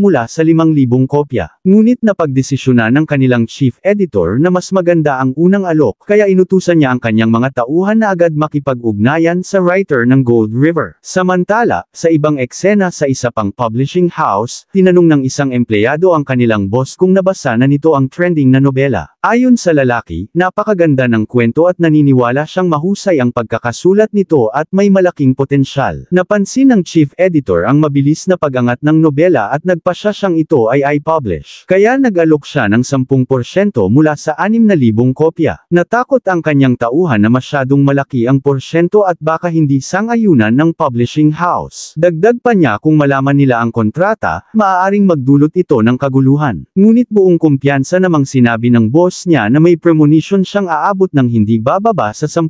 mula sa 5,000 kopya. Ngunit napagdesisyonan ng kanilang chief editor na mas maganda ang unang alok, kaya inutusan niya ang kanyang mga tauhan na agad makipag-ugnayan sa writer ng Gold River. Samantala, sa ibang eksena sa isa pang publishing house, tinanong ng isang empleyado ang kanilang boss kung nabasa na nito ang trending na nobela. Ayon sa lalaki, napakaganda ng kwento at naniniwala siyang mahusay ang pagkakasulat nito at may malaking potensyal. Napansin ng chief editor ang mabilis na pag-angat ng nobela at nagpasya siyang ito ay i-publish. Kaya nag-alok siya ng 10% mula sa 6,000 kopya. Natakot ang kanyang tauhan na masyadong malaki ang porsyento at baka hindi sang-ayunan ng publishing house. Dagdag pa niya kung malaman nila ang kontrata, maaaring magdulot ito ng kaguluhan. Ngunit buong kumpiyansa namang sinabi ng boss niya na may premonition siyang aabot ng hindi bababa sa 10,000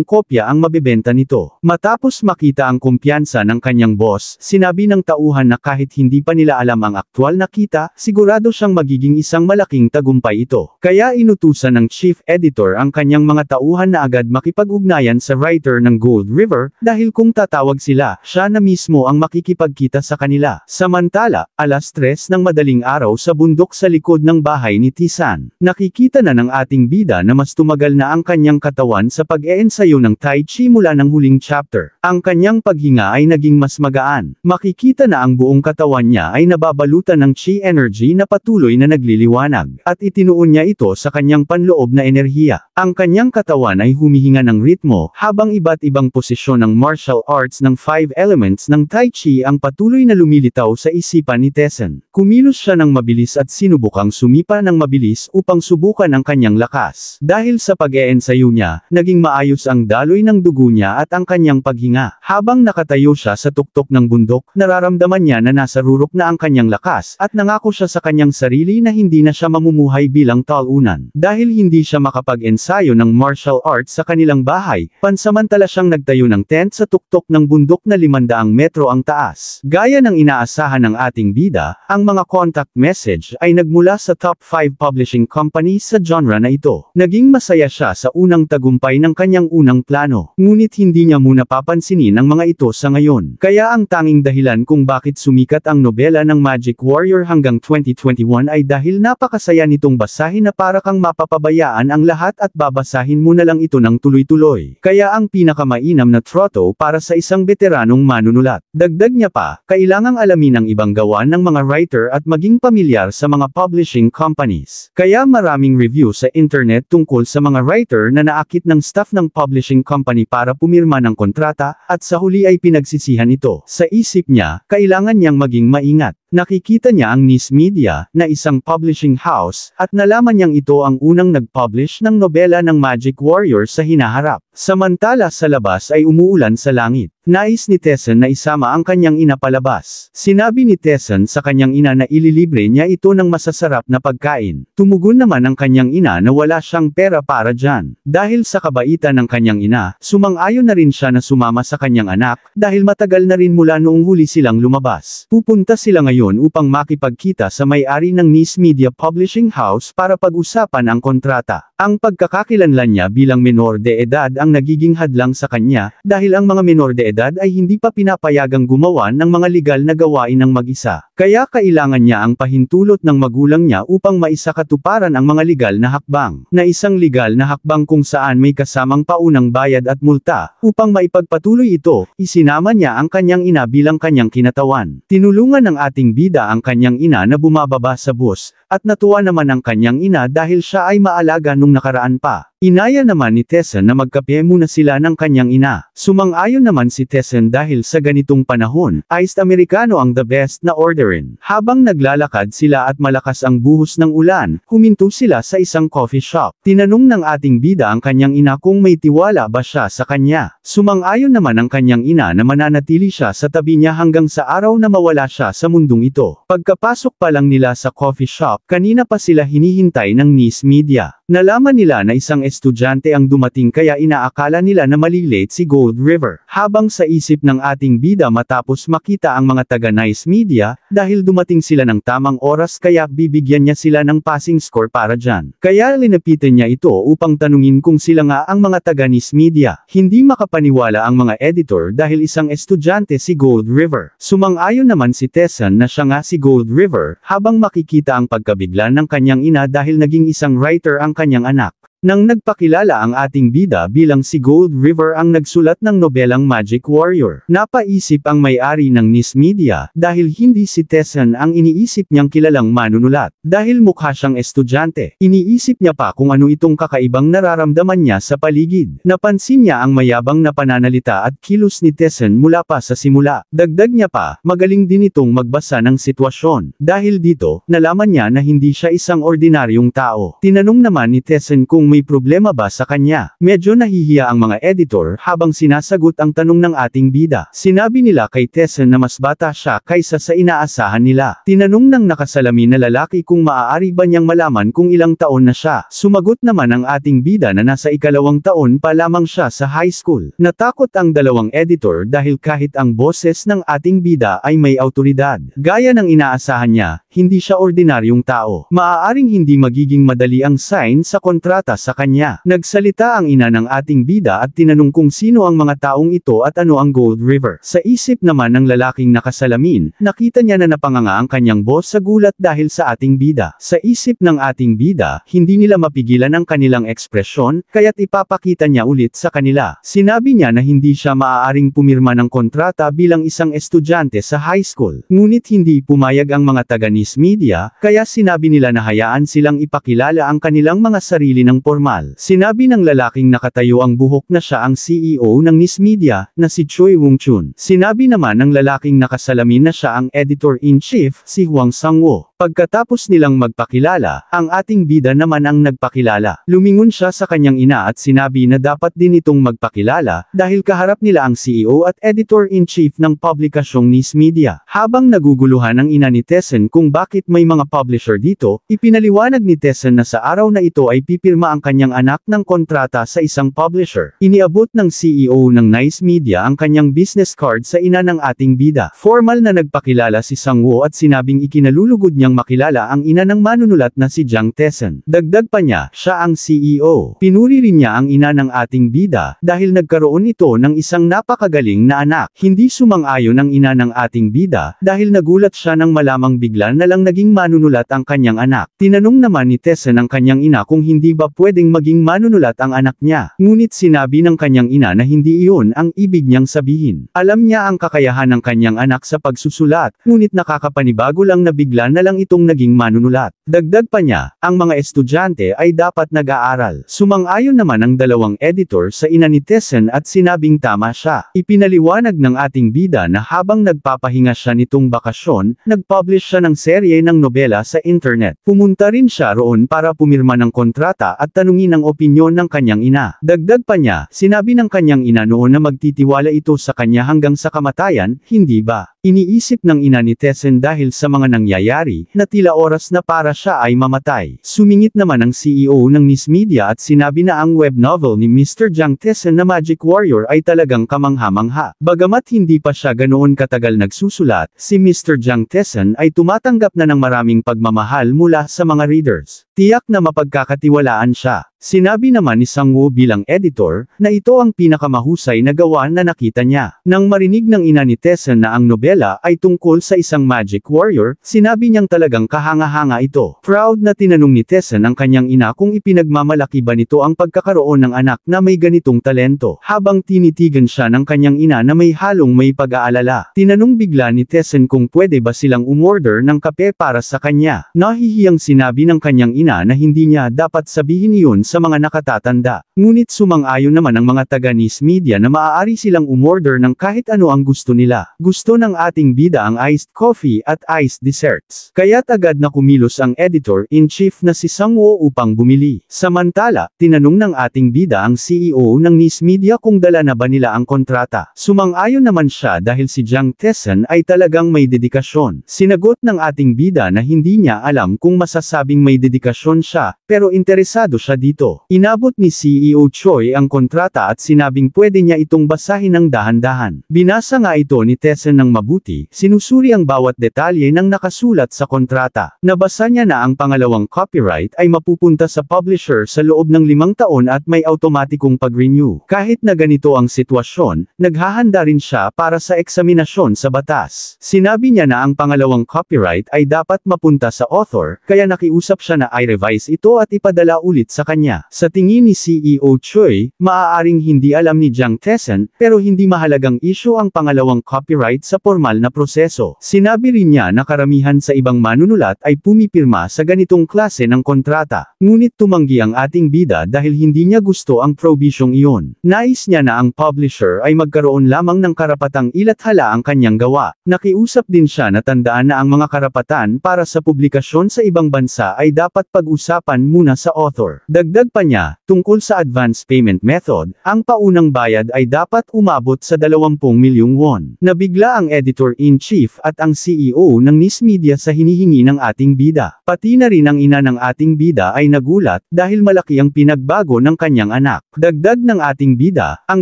kopya ang mabebenta nito. Matapos makita ang kumpiyansa ng kanyang boss, sinabi ng tauhan na kahit hindi pa nila alam ang aktwal na kita, sigurado siyang magiging isang malaking tagumpay ito. Kaya inutusan ng chief editor ang kanyang mga tauhan na agad makipag-ugnayan sa writer ng Gold River, dahil kung tatawag sila, siya na mismo ang makikipagkita sa kanila. Samantala, 3:00 ng madaling araw sa bundok sa likod ng bahay ni Tisan. Nakikita na ng ng ating bida na mas tumagal na ang kanyang katawan sa pag-eensayo ng Tai Chi mula ng huling chapter. Ang kanyang paghinga ay naging mas magaan. Makikita na ang buong katawan niya ay nababalutan ng Chi energy na patuloy na nagliliwanag, at itinuon niya ito sa kanyang panloob na enerhiya. Ang kanyang katawan ay humihinga ng ritmo, habang iba't ibang posisyon ng martial arts ng 5 elements ng Tai Chi ang patuloy na lumilitaw sa isipan ni Tessen. Kumilos siya ng mabilis at sinubukang sumipa ng mabilis upang subukan ang kanyang lakas. Dahil sa pag-eensayo niya, naging maayos ang daloy ng dugo niya at ang kanyang paghinga. Habang nakatayo siya sa tuktok ng bundok, nararamdaman niya na nasa rurok na ang kanyang lakas, at nangako siya sa kanyang sarili na hindi na siya mamumuhay bilang talunan. Dahil hindi siya makapag-ensayo ng martial arts sa kanilang bahay, pansamantala siyang nagtayo ng tent sa tuktok ng bundok na 500 metro ang taas. Gaya ng inaasahan ng ating bida, ang mga contact message ay nagmula sa top 5 publishing company sa genre na ito. Naging masaya siya sa unang tagumpay ng kanyang unang plano. Ngunit hindi niya muna papansinin ang mga ito sa ngayon. Kaya ang tanging dahilan kung bakit sumikat ang nobela ng Magic Warrior hanggang 2021 ay dahil napakasaya nitong basahin na para kang mapapabayaan ang lahat at babasahin mo na lang ito ng tuloy-tuloy. Kaya ang pinakamainam na troto para sa isang veteranong manunulat. Dagdag niya pa, kailangang alamin ang ibang gawa ng mga writer at maging pamilyar sa mga publishing companies. Kaya maraming review sa internet tungkol sa mga writer na naakit ng staff ng publishing company para pumirma ng kontrata, at sa huli ay pinagsisihan ito. Sa isip niya, kailangan niyang maging maingat. Nakikita niya ang Nis Media, na isang publishing house, at nalaman niyang ito ang unang nag-publish ng nobela ng Magic Warrior sa hinaharap. Samantala sa labas ay umuulan sa langit. Nais ni Tessen na isama ang kanyang ina palabas. Sinabi ni Tessen sa kanyang ina na ililibre niya ito ng masasarap na pagkain. Tumugon naman ang kanyang ina na wala siyang pera para dyan. Dahil sa kabaitan ng kanyang ina, sumang-ayon na rin siya na sumama sa kanyang anak, dahil matagal na rin mula noong huli silang lumabas. Pupunta sila ngayon upang makipagkita sa may-ari ng Nis Media Publishing House para pag-usapan ang kontrata. Ang pagkakakilanlan niya bilang menor de edad ang nagiging hadlang sa kanya, dahil ang mga menor de edad ay hindi pa pinapayagang gumawa ng mga legal na gawain ng mag-isa. Kaya kailangan niya ang pahintulot ng magulang niya upang maisakatuparan ang mga legal na hakbang. Na isang legal na hakbang kung saan may kasamang paunang bayad at multa. Upang maipagpatuloy ito, isinama niya ang kanyang ina bilang kanyang kinatawan. Tinulungan ng ating bida ang kanyang ina na bumababa sa bus, at natuwa naman ang kanyang ina dahil siya ay maalaga nung nakaraan pa. Inaya naman ni Tessen na magkape muna sila ng kanyang ina. Sumang-ayon naman si Tessen dahil sa ganitong panahon, iced americano ang the best na orderin. Habang naglalakad sila at malakas ang buhos ng ulan, huminto sila sa isang coffee shop. Tinanong ng ating bida ang kanyang ina kung may tiwala ba siya sa kanya. Sumang-ayon naman ang kanyang ina na mananatili siya sa tabi niya hanggang sa araw na mawala siya sa mundong ito. Pagkapasok pa lang nila sa coffee shop, kanina pa sila hinihintay ng Nis Media. Nalaman nila na isang estudyante ang dumating kaya inaakala nila na malilate si Gold River. Habang sa isip ng ating bida matapos makita ang mga taga Nis Media, dahil dumating sila ng tamang oras kaya bibigyan niya sila ng passing score para dyan. Kaya linapitan niya ito upang tanungin kung sila nga ang mga taga Nis Media. Hindi makapaniwala ang mga editor dahil isang estudyante si Gold River. Sumang-ayon naman si Tessen na siya nga si Gold River, habang makikita ang pagkabigla ng kanyang ina dahil naging isang writer ang kanyang anak. Nang nagpakilala ang ating bida bilang si Gold River ang nagsulat ng nobelang Magic Warrior. Napaisip ang may-ari ng Nis Media, dahil hindi si Tessen ang iniisip niyang kilalang manunulat. Dahil mukha siyang estudyante, iniisip niya pa kung ano itong kakaibang nararamdaman niya sa paligid. Napansin niya ang mayabang na pananalita at kilos ni Tessen mula pa sa simula. Dagdag niya pa, magaling din itong magbasa ng sitwasyon. Dahil dito, nalaman niya na hindi siya isang ordinaryong tao. Tinanong naman ni Tessen kung may problema ba sa kanya. Medyo nahihiya ang mga editor habang sinasagot ang tanong ng ating bida. Sinabi nila kay Tessen na mas bata siya kaysa sa inaasahan nila. Tinanong ng nakasalamin na lalaki kung maaari ba niyang malaman kung ilang taon na siya. Sumagot naman ang ating bida na nasa 2 taon pa lamang siya sa high school. Natakot ang dalawang editor dahil kahit ang boses ng ating bida ay may autoridad. Gaya ng inaasahan niya, hindi siya ordinaryong tao. Maaaring hindi magiging madali ang sign sa kontrata sa kanya. Nagsalita ang ina ng ating bida at tinanong kung sino ang mga taong ito at ano ang Gold River. Sa isip naman ng lalaking nakasalamin, nakita niya na napanganga ang kanyang boss sa gulat dahil sa ating bida. Sa isip ng ating bida, hindi nila mapigilan ang kanilang ekspresyon, kaya't ipapakita niya ulit sa kanila. Sinabi niya na hindi siya maaaring pumirma ng kontrata bilang isang estudyante sa high school. Ngunit hindi pumayag ang mga taga-Nice Media, kaya sinabi nila na hayaan silang ipakilala ang kanilang mga sarili ng formal. Sinabi ng lalaking nakatayo ang buhok na siya ang CEO ng Nice Media, na si Choi Wong-chun. Sinabi naman ng lalaking nakasalamin na siya ang editor-in-chief, si Hwang Sang-woo. Pagkatapos nilang magpakilala, ang ating bida naman ang nagpakilala. Lumingon siya sa kanyang ina at sinabi na dapat din itong magpakilala, dahil kaharap nila ang CEO at editor-in-chief ng publikasyong Nice Media. Habang naguguluhan ang ina ni Tessen kung bakit may mga publisher dito, ipinaliwanag ni Tessen na sa araw na ito ay pipirma ang kanyang anak ng kontrata sa isang publisher. Iniabot ng CEO ng Nice Media ang kanyang business card sa ina ng ating bida. Formal na nagpakilala si Sang-woo at sinabing ikinalulugod niyang makilala ang ina ng manunulat na si Jang Tessen. Dagdag pa niya, siya ang CEO. Pinuri rin niya ang ina ng ating bida, dahil nagkaroon ito ng isang napakagaling na anak. Hindi sumang-ayon ang ina ng ating bida, dahil nagulat siya nang malamang bigla na lang naging manunulat ang kanyang anak. Tinanong naman ni Tessen ang kanyang ina kung hindi ba pwedeng maging manunulat ang anak niya. Ngunit sinabi ng kanyang ina na hindi iyon ang ibig niyang sabihin. Alam niya ang kakayahan ng kanyang anak sa pagsusulat, ngunit nakakapanibago lang na bigla na lang itong naging manunulat. Dagdag pa niya, ang mga estudyante ay dapat nag-aaral. Sumang-ayon naman ang dalawang editor sa ina ni Tessen at sinabing tama siya. Ipinaliwanag ng ating bida na habang nagpapahinga siya nitong bakasyon, nag-publish siya ng serye ng nobela sa internet. Pumunta rin siya roon para pumirma ng kontrata at tanungin ang opinyon ng kanyang ina. Dagdag pa niya, sinabi ng kanyang ina noon na magtitiwala ito sa kanya hanggang sa kamatayan, hindi ba? Iniisip ng ina ni Tessen dahil sa mga nangyayari, na tila oras na para siya ay mamatay. Sumingit naman ang CEO ng Nice Media at sinabi na ang web novel ni Mr. Jang Tessen na Magic Warrior ay talagang kamangha-mangha. Bagamat hindi pa siya ganoon katagal nagsusulat, si Mr. Jang Tessen ay tumatanggap na ng maraming pagmamahal mula sa mga readers. Tiyak na mapagkakatiwalaan siya. Sinabi naman ni Sang-woo bilang editor, na ito ang pinakamahusay na gawa na nakita niya. Nang marinig ng ina ni Tessen na ang nobela ay tungkol sa isang Magic Warrior, sinabi niyang talagang kahanga-hanga ito. Proud na tinanong ni Tessen ang kanyang ina kung ipinagmamalaki ba nito ang pagkakaroon ng anak na may ganitong talento. Habang tinitigan siya ng kanyang ina na may halong may pag-aalala. Tinanong bigla ni Tessen kung pwede ba silang umorder ng kape para sa kanya. Nahihiyang sinabi ng kanyang ina na hindi niya dapat sabihin iyon sa mga nakatatanda. Ngunit sumang-ayon naman ang mga taga-Nice Media na maaari silang umorder ng kahit ano ang gusto nila. Gusto ng ating bida ang iced coffee at iced desserts. Kaya't agad na kumilos ang editor-in-chief na si Sang-woo upang bumili. Samantala, tinanong ng ating bida ang CEO ng Nice Media kung dala na ba nila ang kontrata. Sumang-ayon naman siya dahil si Jang Tessen ay talagang may dedikasyon. Sinagot ng ating bida na hindi niya alam kung masasabing may dedikasyon siya, pero interesado siya dito. Inabot ni CEO Choi ang kontrata at sinabing pwede niya itong basahin ng dahan-dahan. Binasa nga ito ni Tessen ng mabuti, sinusuri ang bawat detalye ng nakasulat sa kontrata. Nabasa niya na ang pangalawang copyright ay mapupunta sa publisher sa loob ng 5 taon at may automatikong pag-renew. Kahit na ganito ang sitwasyon, naghahanda rin siya para sa eksaminasyon sa batas. Sinabi niya na ang pangalawang copyright ay dapat mapunta sa author, kaya nakiusap siya na i-revise ito at ipadala ulit sa kanya. Sa tingin ni CEO Choi, maaaring hindi alam ni Jang Tessen, pero hindi mahalagang issue ang pangalawang copyright sa formal na proseso. Sinabi rin niya na karamihan sa ibang manunulat ay pumipirma sa ganitong klase ng kontrata. Ngunit tumanggi ang ating bida dahil hindi niya gusto ang probisyong iyon. Nais niya na ang publisher ay magkaroon lamang ng karapatang ilathala ang kanyang gawa. Nakiusap din siya na tandaan na ang mga karapatan para sa publikasyon sa ibang bansa ay dapat pag-usapan muna sa author. Dagdag pa niya, tungkol sa advance payment method, ang paunang bayad ay dapat umabot sa 20 milyong won. Nabigla ang editor-in-chief at ang CEO ng Nice Media sa hinihingi ng ating bida. Pati na rin ang ina ng ating bida ay nagulat, dahil malaki ang pinagbago ng kanyang anak. Dagdag ng ating bida, ang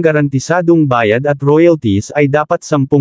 garantisadong bayad at royalties ay dapat 10%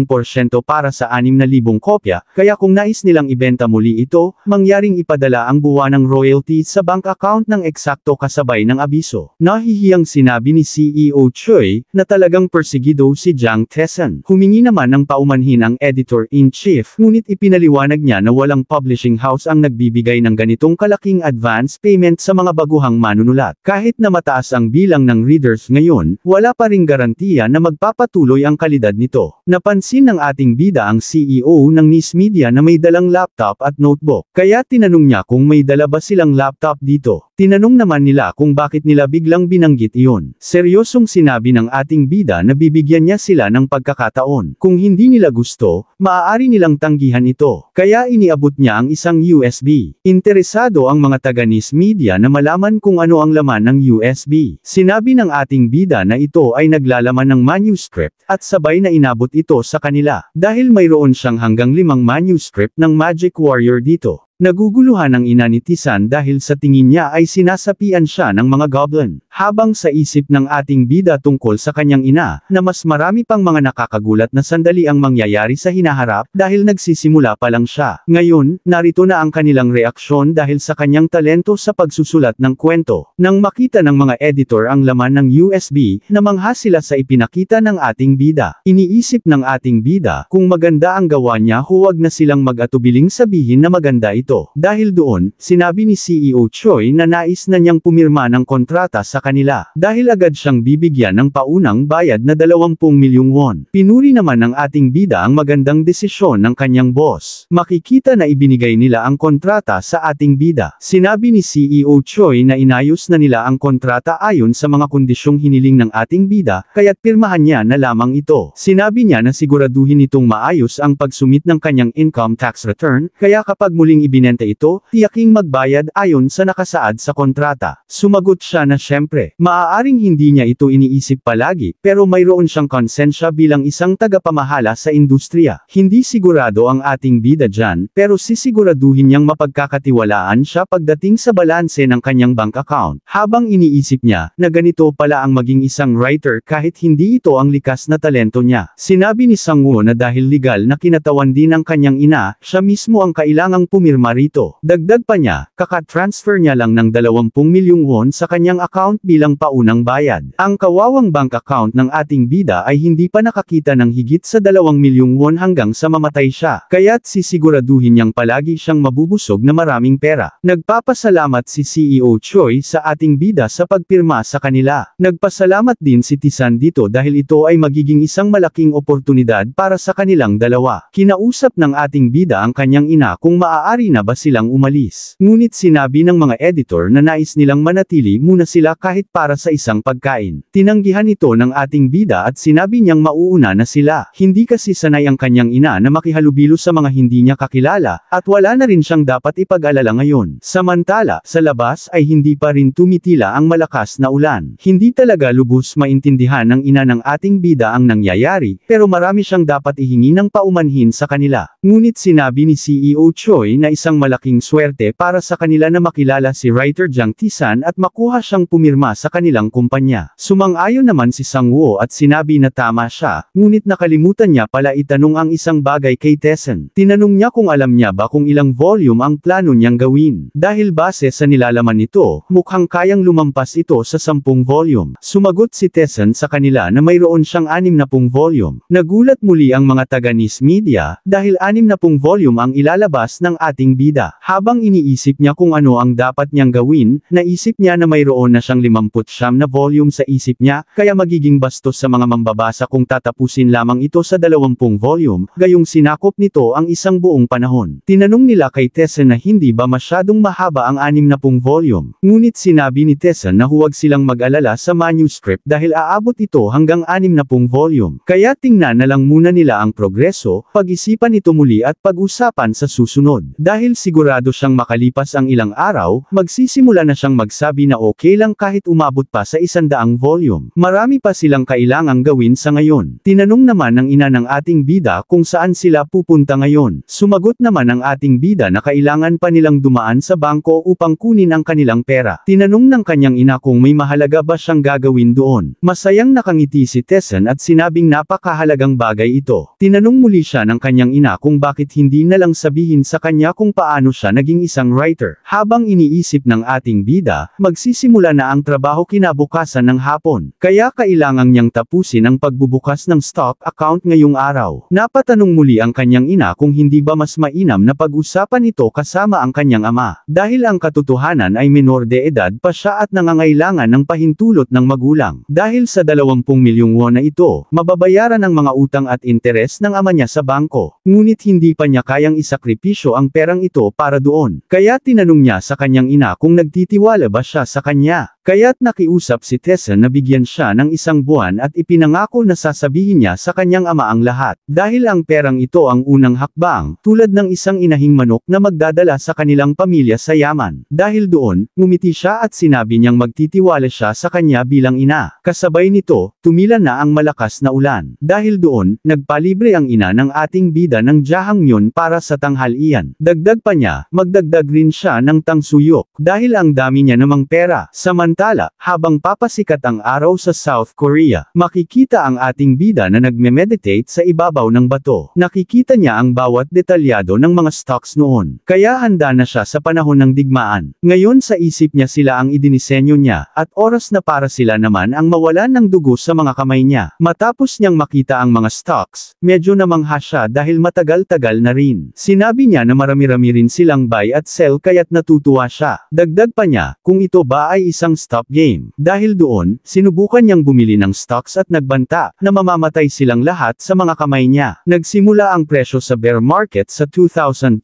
para sa 6,000 kopya, kaya kung nais nilang ibenta muli ito, mangyaring ipadala ang buwanang royalties loyalty sa bank account ng eksakto kasabay ng abiso. Nahihiyang sinabi ni CEO Choi na talagang persegido si Jang Tae-san. Humingi naman ng paumanhin ang editor-in-chief, ngunit ipinaliwanag niya na walang publishing house ang nagbibigay ng ganitong kalaking advance payment sa mga baguhang manunulat. Kahit na mataas ang bilang ng readers ngayon, wala pa ring garantiya na magpapatuloy ang kalidad nito. Napansin ng ating bida ang CEO ng Nice Media na may dalang laptop at notebook. Kaya tinanong niya kung may dala ba silang laptop dito. Tinanong naman nila kung bakit nila biglang binanggit iyon. Seryosong sinabi ng ating bida na bibigyan niya sila ng pagkakataon. Kung hindi nila gusto, maaari nilang tanggihan ito. Kaya iniabot niya ang isang USB. Interesado ang mga taga Nice Media na malaman kung ano ang laman ng USB. Sinabi ng ating bida na ito ay naglalaman ng manuscript, at sabay na inabot ito sa kanila. Dahil mayroon siyang hanggang 5 manuscript ng Magic Warrior dito. Naguguluhan ang ina ni Tae-san dahil sa tingin niya ay sinasapian siya ng mga goblin. Habang sa isip ng ating bida tungkol sa kanyang ina, na mas marami pang mga nakakagulat na sandali ang mangyayari sa hinaharap dahil nagsisimula pa lang siya. Ngayon, narito na ang kanilang reaksyon dahil sa kanyang talento sa pagsusulat ng kwento. Nang makita ng mga editor ang laman ng USB, namangha sila sa ipinakita ng ating bida. Iniisip ng ating bida, kung maganda ang gawa niya huwag na silang mag-atubiling sabihin na maganda ito. Dahil doon, sinabi ni CEO Choi na nais na niyang pumirma ng kontrata sa kanila. Dahil agad siyang bibigyan ng paunang bayad na 20 milyong won. Pinuri naman ng ating bida ang magandang desisyon ng kanyang boss. Makikita na ibinigay nila ang kontrata sa ating bida. Sinabi ni CEO Choi na inayos na nila ang kontrata ayon sa mga kondisyong hiniling ng ating bida, kaya't pirmahan niya na lamang ito. Sinabi niya na siguraduhin itong maayos ang pagsumit ng kanyang income tax return, kaya kapag muling ibinenta ito, tiyaking magbayad ayon sa nakasaad sa kontrata. Sumagot siya na syempre, maaaring hindi niya ito iniisip palagi, pero mayroon siyang konsensya bilang isang tagapamahala sa industriya. Hindi sigurado ang ating bida dyan, pero sisiguraduhin niyang mapagkakatiwalaan siya pagdating sa balanse ng kanyang bank account. Habang iniisip niya, na ganito pala ang maging isang writer kahit hindi ito ang likas na talento niya. Sinabi ni Sang-woo na dahil legal na kinatawan din ang kanyang ina, siya mismo ang kailangang pumirma rito. Dagdag pa niya, kaka-transfer niya lang ng 20 milyong won sa kanyang account bilang paunang bayad. Ang kawawang bank account ng ating bida ay hindi pa nakakita ng higit sa 2 milyong won hanggang sa mamatay siya. Kaya't sisiguraduhin niyang palagi siyang mabubusog na maraming pera. Nagpapasalamat si CEO Choi sa ating bida sa pagpirma sa kanila. Nagpasalamat din si Tae-san dito dahil ito ay magiging isang malaking oportunidad para sa kanilang dalawa. Kinausap ng ating bida ang kanyang ina kung maaari na ba silang umalis. Ngunit sinabi ng mga editor na nais nilang manatili muna sila kahit para sa isang pagkain. Tinanggihan ito ng ating bida at sinabi niyang mauuna na sila. Hindi kasi sanay ang kanyang ina na makihalubilo sa mga hindi niya kakilala, at wala na rin siyang dapat ipag-alala ngayon. Samantala, sa labas ay hindi pa rin tumitila ang malakas na ulan. Hindi talaga lubos maintindihan ng ina ng ating bida ang nangyayari, pero marami siyang dapat ihingi ng paumanhin sa kanila. Ngunit sinabi ni CEO Choi na isang malaking swerte para sa kanila na makilala si writer Jang Tae-san at makuha siyang pumirma sa kanilang kumpanya. Sumang-ayon naman si Sang-woo at sinabi na tama siya, ngunit nakalimutan niya pala itanong ang isang bagay kay Tae-san. Tinanong niya kung alam niya ba kung ilang volume ang plano niyang gawin. Dahil base sa nilalaman nito, mukhang kayang lumampas ito sa 10 volume. Sumagot si Tae-san sa kanila na mayroon siyang 60 volume. Nagulat muli ang mga taga Nice Media, dahil 60 volume ang ilalabas ng ating bida. Habang iniisip niya kung ano ang dapat niyang gawin, naisip niya na mayroon na siyang 59 na volume sa isip niya, kaya magiging bastos sa mga mambabasa kung tatapusin lamang ito sa 20 volume, gayong sinakop nito ang isang buong panahon. Tinanong nila kay Tae-san na hindi ba masyadong mahaba ang 60 volume. Ngunit sinabi ni Tae-san na huwag silang mag-alala sa manuscript dahil aabot ito hanggang 60 volume. Kaya tingnan na lang muna nila ang progreso, pag-isipan ito muli at pag-usapan sa susunod. Dahil sigurado siyang makalipas ang ilang araw, magsisimula na siyang magsabi na okay lang kahit umabot pa sa 100 volume. Marami pa silang kailangang gawin sa ngayon. Tinanong naman ng ina ng ating bida kung saan sila pupunta ngayon. Sumagot naman ng ating bida na kailangan pa nilang dumaan sa bangko upang kunin ang kanilang pera. Tinanong ng kanyang ina kung may mahalaga ba siyang gagawin doon. Masayang nakangiti si Tae-san at sinabing napakahalagang bagay ito. Tinanong muli siya ng kanyang ina kung bakit hindi na lang sabihin sa kanya kung kung paano siya naging isang writer. Habang iniisip ng ating bida, magsisimula na ang trabaho kinabukasan ng hapon. Kaya kailangang niyang tapusin ang pagbubukas ng stock account ngayong araw. Napatanong muli ang kanyang ina kung hindi ba mas mainam na pag-usapan ito kasama ang kanyang ama. Dahil ang katotohanan ay menor de edad pa siya at nangangailangan ng pahintulot ng magulang. Dahil sa 20 milyong won na ito, mababayaran ang mga utang at interes ng ama niya sa bangko. Ngunit hindi pa niya kayang isakripisyo ang perang ito para doon. Kaya tinanong niya sa kanyang ina kung nagtitiwala ba siya sa kanya. Kaya't nakiusap si Tessa na bigyan siya ng 1 buwan at ipinangako na sasabihin niya sa kanyang ama ang lahat. Dahil ang perang ito ang unang hakbang, tulad ng isang inahing manok na magdadala sa kanilang pamilya sa yaman. Dahil doon, ngumiti siya at sinabi niyang magtitiwala siya sa kanya bilang ina. Kasabay nito, tumila na ang malakas na ulan. Dahil doon, nagpalibre ang ina ng ating bida ng jjajangmyeon para sa tanghalian. Dagdag pa niya, magdagdag rin siya ng tangsuyok. Dahil ang dami niya namang pera. Samantala, habang papasikat ang araw sa South Korea, makikita ang ating bida na nagme-meditate sa ibabaw ng bato. Nakikita niya ang bawat detalyado ng mga stocks noon. Kaya handa na siya sa panahon ng digmaan. Ngayon sa isip niya sila ang idinisenyo niya, at oras na para sila naman ang mawalan ng dugo sa mga kamay niya. Matapos niyang makita ang mga stocks, medyo namangha siya dahil matagal-tagal na rin. Sinabi niya na marami-rami rin silang buy at sell kaya't natutuwa siya. Dagdag pa niya, kung ito ba ay isang stop game. Dahil doon, sinubukan niyang bumili ng stocks at nagbanta na mamamatay silang lahat sa mga kamay niya. Nagsimula ang presyo sa bear market sa 2,250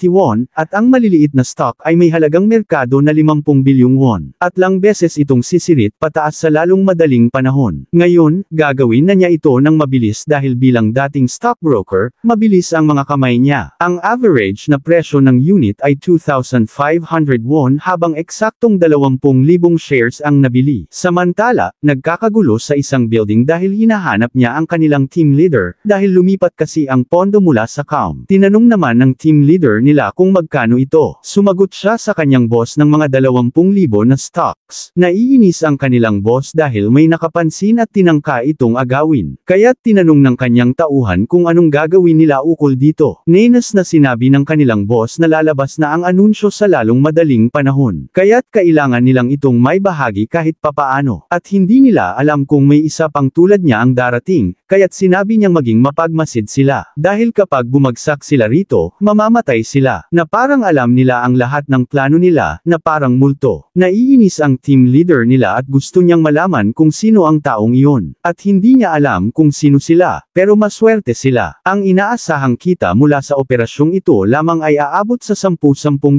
won, at ang maliliit na stock ay may halagang merkado na 50 bilyong won. At lang beses itong sisirit pataas sa lalong madaling panahon. Ngayon, gagawin na niya ito ng mabilis dahil bilang dating stockbroker, mabilis ang mga kamay niya. Ang average na presyo ng unit ay 2,500 won habang eksaktong 20,000 shares ang nabili. Samantala, nagkakagulo sa isang building dahil hinahanap niya ang kanilang team leader, dahil lumipat kasi ang pondo mula sa COM. Tinanong naman ng team leader nila kung magkano ito. Sumagot siya sa kanyang boss ng mga 20,000 na stocks. Naiinis ang kanilang boss dahil may nakapansin at tinangka itong agawin. Kaya't tinanong ng kanyang tauhan kung anong gagawin nila ukol dito. Nenas na sinabi ng kanilang boss na lalabas na ang anunsyo sa lalong madaling panahon. Kaya't kailangan nilang itong may bahagi kahit papaano. At hindi nila alam kung may isa pang tulad niya ang darating, kaya't sinabi niyang maging mapagmasid sila. Dahil kapag bumagsak sila rito, mamamatay sila. Na parang alam nila ang lahat ng plano nila, na parang multo. Naiinis ang team leader nila at gusto niyang malaman kung sino ang taong iyon. At hindi niya alam kung sino sila, pero maswerte sila. Ang inaasahang kita mula sa operasyong ito lamang ay aabot sa 10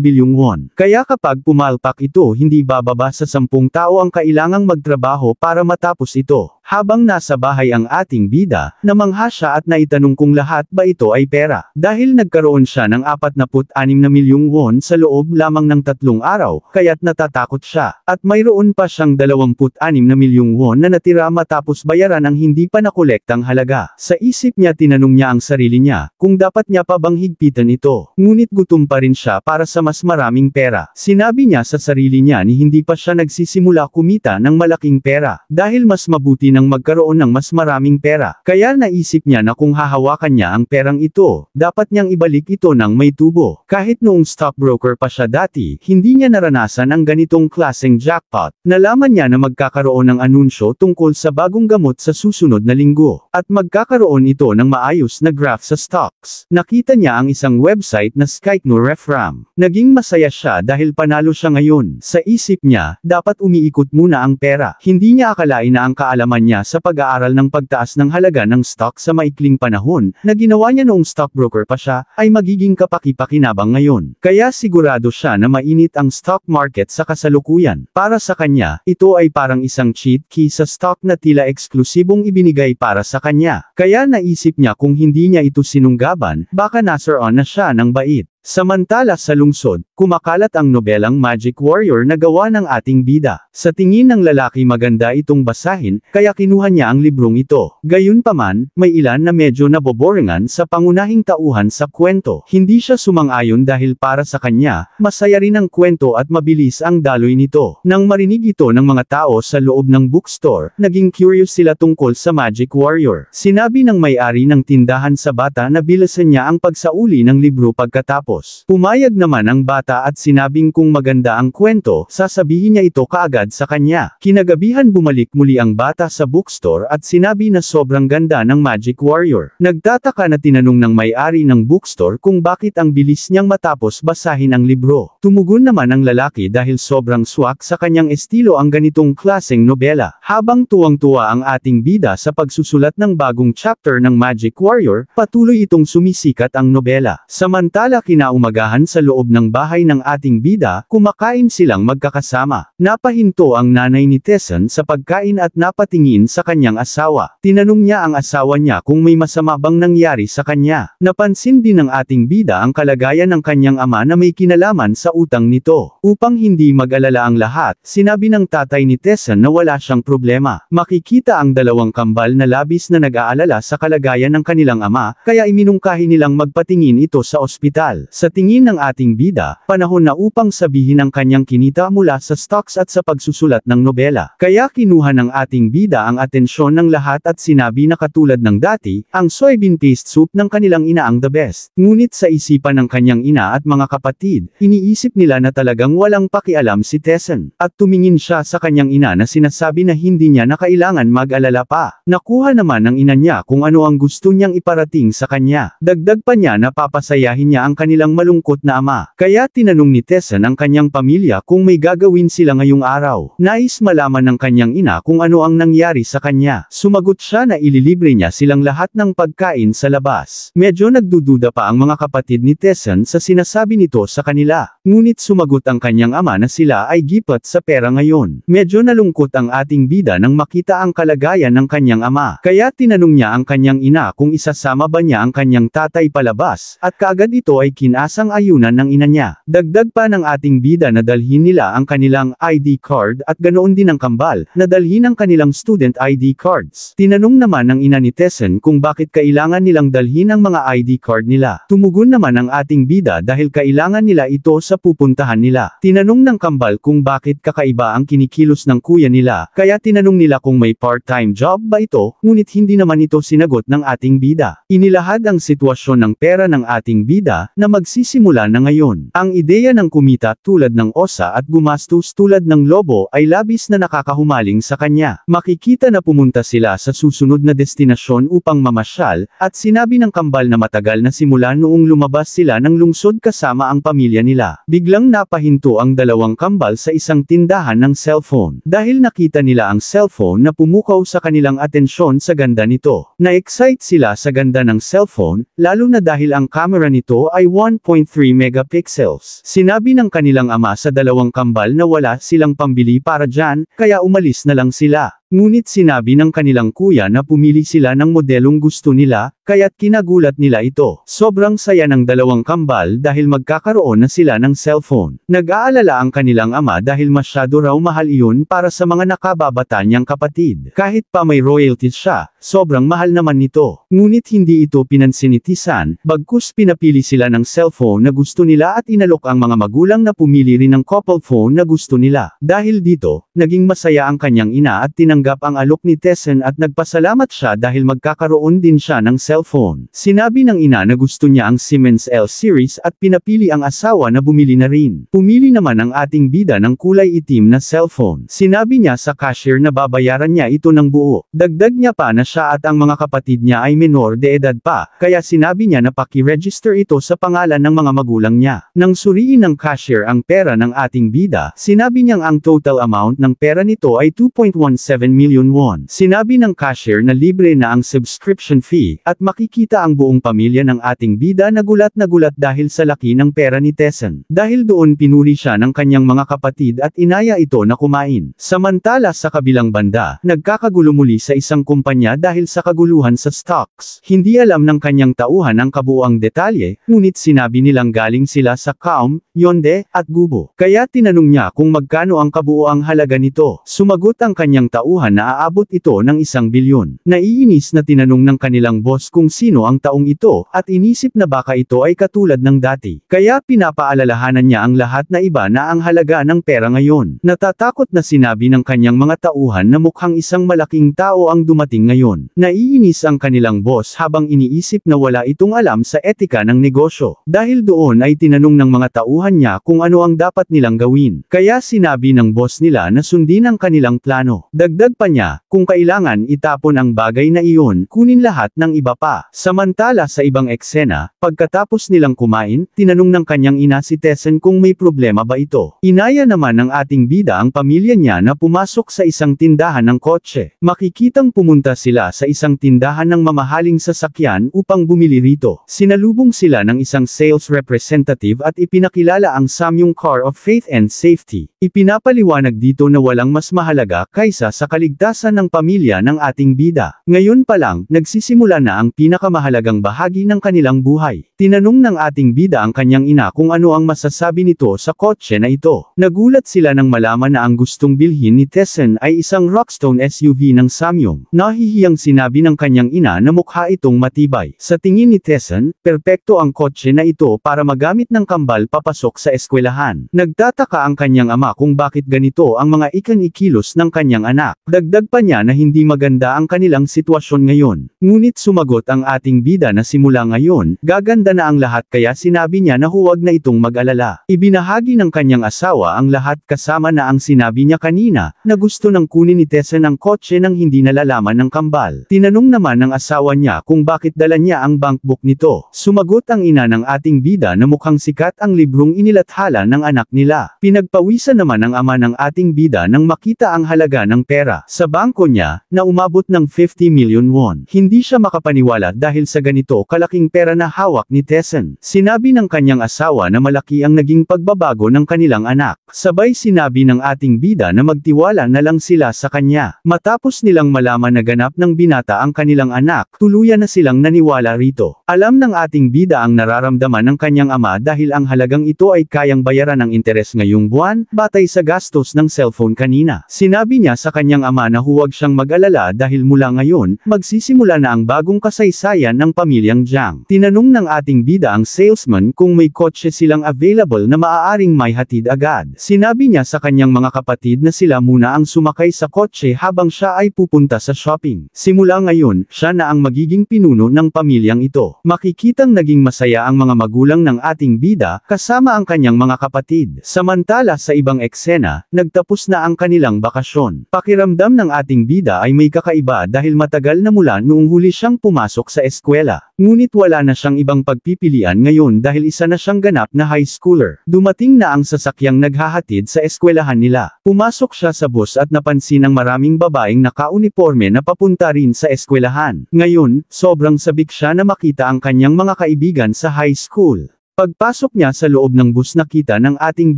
bilyong won. Kaya kapag pumalpak ito hindi bababa sa 10 tao ang kailangang magtrabaho para matapos ito. Habang nasa bahay ang ating bida, namangha siya at naitanong kung lahat ba ito ay pera. Dahil nagkaroon siya ng 46 na milyong won sa loob lamang ng 3 araw, kaya't natatakot siya. At mayroon pa siyang 26 na milyong won na natira matapos bayaran ang hindi pa nakolektang halaga. Sa isip niya tinanong niya ang sarili niya, kung dapat niya pa bang higpitan ito. Ngunit gutom pa rin siya para sa mas maraming pera. Sinabi niya sa sarili niya ni hindi pa siya nagsisimula kumita ng malaking pera. Dahil mas mabuti ng magkaroon ng mas maraming pera. Kaya naisip niya na kung hahawakan niya ang perang ito, dapat niyang ibalik ito ng may tubo. Kahit noong stockbroker pa siya dati, hindi niya naranasan ang ganitong klaseng jackpot. Nalaman niya na magkakaroon ng anunsyo tungkol sa bagong gamot sa susunod na linggo. At magkakaroon ito ng maayos na graph sa stocks. Nakita niya ang isang website na Skycno Refram. Naging masaya siya dahil panalo siya ngayon. Sa isip niya, dapat umiikot muna ang pera. Hindi niya akalain na ang kaalaman niya sa pag-aaral ng pagtaas ng halaga ng stock sa maikling panahon, na ginawa niya noong stockbroker pa siya, ay magiging kapaki-pakinabang ngayon. Kaya sigurado siya na mainit ang stock market sa kasalukuyan. Para sa kanya, ito ay parang isang cheat key sa stock na tila eksklusibong ibinigay para sa kanya. Kaya naisip niya kung hindi niya ito sinunggaban, baka nasaroon na siya ng bait. Samantala sa lungsod, kumakalat ang nobelang Magic Warrior na gawa ng ating bida. Sa tingin ng lalaki maganda itong basahin, kaya kinuha niya ang librong ito. Gayunpaman, may ilan na medyo naboboringan sa pangunahing tauhan sa kwento. Hindi siya sumang-ayon dahil para sa kanya, masaya rin ang kwento at mabilis ang daloy nito. Nang marinig ito ng mga tao sa loob ng bookstore, naging curious sila tungkol sa Magic Warrior. Sinabi ng may-ari ng tindahan sa bata na bilasan niya ang pagsauli ng libro pagkatapos. matapos. Pumayag naman ang bata at sinabing kung maganda ang kwento, sasabihin niya ito kaagad sa kanya. Kinagabihan bumalik muli ang bata sa bookstore at sinabi na sobrang ganda ng Magic Warrior. Nagtataka na tinanong ng may-ari ng bookstore kung bakit ang bilis niyang matapos basahin ang libro. Tumugon naman ang lalaki dahil sobrang swak sa kanyang estilo ang ganitong klaseng nobela. Habang tuwang-tuwa ang ating bida sa pagsusulat ng bagong chapter ng Magic Warrior, patuloy itong sumisikat ang nobela. Samantala kinaumagahan sa loob ng bahay ng ating bida, kumakain silang magkakasama. Napahinto ang nanay ni Tessan sa pagkain at napatingin sa kanyang asawa. Tinanong niya ang asawa niya kung may masama bang nangyari sa kanya. Napansin din ng ating bida ang kalagayan ng kanyang ama na may kinalaman sa utang nito. Upang hindi mag-alala ang lahat, sinabi ng tatay ni Tessan na wala siyang problema. Makikita ang dalawang kambal na labis na nag-aalala sa kalagayan ng kanilang ama, kaya iminungkahi nilang magpatingin ito sa ospital. Sa tingin ng ating bida, panahon na upang sabihin ang kanyang kinita mula sa stocks at sa pagsusulat ng nobela. Kaya kinuha ng ating bida ang atensyon ng lahat at sinabi na katulad ng dati, ang soybean paste soup ng kanilang ina ang the best. Ngunit sa isipan ng kanyang ina at mga kapatid, iniisip nila na talagang walang pakialam si Tessan. At tumingin siya sa kanyang ina na sinasabi na hindi niya na kailangan mag-alala pa. Nakuha naman ng ina niya kung ano ang gusto niyang iparating sa kanya. Dagdag pa niya na papasayahin niya ang kanilang malungkot na ama. Kaya tinanong ni Tessan ang kanyang pamilya kung may gagawin sila ngayong araw. Nais malaman ng kanyang ina kung ano ang nangyari sa kanya. Sumagot siya na ililibre niya silang lahat ng pagkain sa labas. Medyo nagdududa pa ang mga kapatid ni Tessan sa sinasabi nito sa kanila. Ngunit sumagot ang kanyang ama na sila ay gipat sa pera ngayon. Medyo nalungkot ang ating bida nang makita ang kalagayan ng kanyang ama. Kaya tinanong niya ang kanyang ina kung isasama ba niya ang kanyang tatay palabas, at kaagad ito ay kinasang ayunan ng ina niya. Dagdag pa ng ating bida na dalhin nila ang kanilang ID card at ganoon din ang kambal, na dalhin ang kanilang student ID cards. Tinanong naman ng ina ni Tessan kung bakit kailangan nilang dalhin ang mga ID card nila. Tumugon naman ang ating bida dahil kailangan nila ito sa pupuntahan nila. Tinanong ng kambal kung bakit kakaiba ang kinikilos ng kuya nila, kaya tinanong nila kung may part-time job ba ito, ngunit hindi naman ito sinagot ng ating bida. Inilahad ang sitwasyon ng pera ng ating bida, na magsisimula na ngayon. Ang ideya ng kumita tulad ng osa at gumastos tulad ng lobo ay labis na nakakahumaling sa kanya. Makikita na pumunta sila sa susunod na destinasyon upang mamasyal, at sinabi ng kambal na matagal na simula noong lumabas sila ng lungsod kasama ang pamilya nila. Biglang napahinto ang dalawang kambal sa isang tindahan ng cellphone. Dahil nakita nila ang cellphone na pumukaw sa kanilang atensyon sa ganda nito. Na-excite sila sa ganda ng cellphone, lalo na dahil ang camera nito ay 1.3 megapixels. Sinabi ng kanilang ama sa dalawang kambal na wala silang pambili para dyan, kaya umalis na lang sila. Ngunit sinabi ng kanilang kuya na pumili sila ng modelong gusto nila, kaya't kinagulat nila ito. Sobrang saya ng dalawang kambal dahil magkakaroon na sila ng cellphone. Nag-aalala ang kanilang ama dahil masyado raw mahal iyon para sa mga nakababata niyang kapatid. Kahit pa may royalties siya, sobrang mahal naman nito. Ngunit hindi ito pinansin ni Tessan, bagkus pinapili sila ng cellphone na gusto nila at inalok ang mga magulang na pumili rin ng couple phone na gusto nila. Dahil dito, naging masaya ang kanyang ina at tinanggap ang alok ni Tessan at nagpasalamat siya dahil magkakaroon din siya ng cellphone. Sinabi ng ina na gusto niya ang Siemens L series at pinapili ang asawa na bumili na rin. Pumili naman ang ating bida ng kulay itim na cellphone. Sinabi niya sa cashier na babayaran niya ito ng buo. Dagdag niya pa na siya at ang mga kapatid niya ay menor de edad pa, kaya sinabi niya na paki-register ito sa pangalan ng mga magulang niya. Nang suriin ng cashier ang pera ng ating bida, sinabi niyang ang total amount ng pera nito ay 2.17 million won. Sinabi ng cashier na libre na ang subscription fee, at makikita ang buong pamilya ng ating bida na gulat dahil sa laki ng pera ni Tessan. Dahil doon pinuri siya ng kanyang mga kapatid at inaya ito na kumain. Samantala sa kabilang banda, nagkakagulo muli sa isang kumpanya dahil sa kaguluhan sa stocks. Hindi alam ng kanyang tauhan ang kabuuang detalye, ngunit sinabi nilang galing sila sa Kaum, Yonde, at Gubo. Kaya tinanong niya kung magkano ang kabuuang halaga nito. Sumagot ang kanyang tauhan tauhan na aabot ito ng 1 bilyon. Naiinis na tinanong ng kanilang boss kung sino ang taong ito, at inisip na baka ito ay katulad ng dati. Kaya pinapaalalahanan niya ang lahat na iba na ang halaga ng pera ngayon. Natatakot na sinabi ng kanyang mga tauhan na mukhang isang malaking tao ang dumating ngayon. Naiinis ang kanilang boss habang iniisip na wala itong alam sa etika ng negosyo. Dahil doon ay tinanong ng mga tauhan niya kung ano ang dapat nilang gawin. Kaya sinabi ng boss nila na sundin ang kanilang plano. Dagdag pa niya, kung kailangan itapon ang bagay na iyon, kunin lahat ng iba pa. Samantala sa ibang eksena, pagkatapos nilang kumain, tinanong ng kanyang ina si Tessen kung may problema ba ito. Inaya naman ng ating bida ang pamilya niya na pumasok sa isang tindahan ng kotse. Makikitang pumunta sila sa isang tindahan ng mamahaling sasakyan upang bumili rito. Sinalubong sila ng isang sales representative at ipinakilala ang Samyang Car of Faith and Safety. Ipinapaliwanag dito na walang mas mahalaga kaysa sa kaligtasan ng pamilya ng ating bida. Ngayon pa lang, nagsisimula na ang pinakamahalagang bahagi ng kanilang buhay. Tinanong ng ating bida ang kanyang ina kung ano ang masasabi nito sa kotse na ito. Nagulat sila nang malaman na ang gustong bilhin ni Tessen ay isang Rockstone SUV ng Samyang. Nahihiyang sinabi ng kanyang ina na mukha itong matibay. Sa tingin ni Tessen, perpekto ang kotse na ito para magamit ng kambal papasok sa eskwelahan. Nagtataka ang kanyang ama kung bakit ganito ang mga ikilos ng kanyang anak. Dagdag pa niya na hindi maganda ang kanilang sitwasyon ngayon. Ngunit sumagot ang ating bida na simula ngayon, gaganda na ang lahat kaya sinabi niya na huwag na itong mag-alala. Ibinahagi ng kanyang asawa ang lahat kasama na ang sinabi niya kanina, na gusto nang kunin ni Tessen ang kotse nang hindi nalalaman ng kambal. Tinanong naman ng asawa niya kung bakit dala niya ang bankbook nito. Sumagot ang ina ng ating bida na mukhang sikat ang librong inilathala ng anak nila. Pinagpawisan naman ang ama ng ating bida nang makita ang halaga ng pera sa bangko niya, na umabot ng 50 million won. Hindi siya makapaniwala dahil sa ganito kalaking pera na hawak ni Tessen. Sinabi ng kanyang asawa na malaki ang naging pagbabago ng kanilang anak. Sabay sinabi ng ating bida na magtiwala na lang sila sa kanya. Matapos nilang malaman na ganap ng binata ang kanilang anak, tuluyan na silang naniwala rito. Alam ng ating bida ang nararamdaman ng kanyang ama dahil ang halagang ito ay kayang bayaran ng interes ngayong buwan, batay sa gastos ng cellphone kanina. Sinabi niya sa kanyang ama na huwag siyang mag-alala dahil mula ngayon, magsisimula na ang bagong kasaysayan ng pamilyang Jiang. Tinanong ng ating bida ang salesman kung may kotse silang available na maaaring may hatid agad. Sinabi niya sa kanyang mga kapatid na sila muna ang sumakay sa kotse habang siya ay pupunta sa shopping. Simula ngayon, siya na ang magiging pinuno ng pamilyang ito. Makikitang naging masaya ang mga magulang ng ating bida, kasama ang kanyang mga kapatid. Samantala sa ibang eksena, nagtapos na ang kanilang bakasyon. Pakiramdam ng ating bida ay may kakaiba dahil matagal na mula noong huli siyang pumasok sa eskwela. Ngunit wala na siyang ibang pagpipilian ngayon dahil isa na siyang ganap na high schooler. Dumating na ang sasakyang naghahatid sa eskwelahan nila. Pumasok siya sa bus at napansin ang maraming babaeng naka-uniforme na papunta rin sa eskwelahan. Ngayon, sobrang sabik siya na makita ang kanyang mga kaibigan sa high school. Pagpasok niya sa loob ng bus nakita ng ating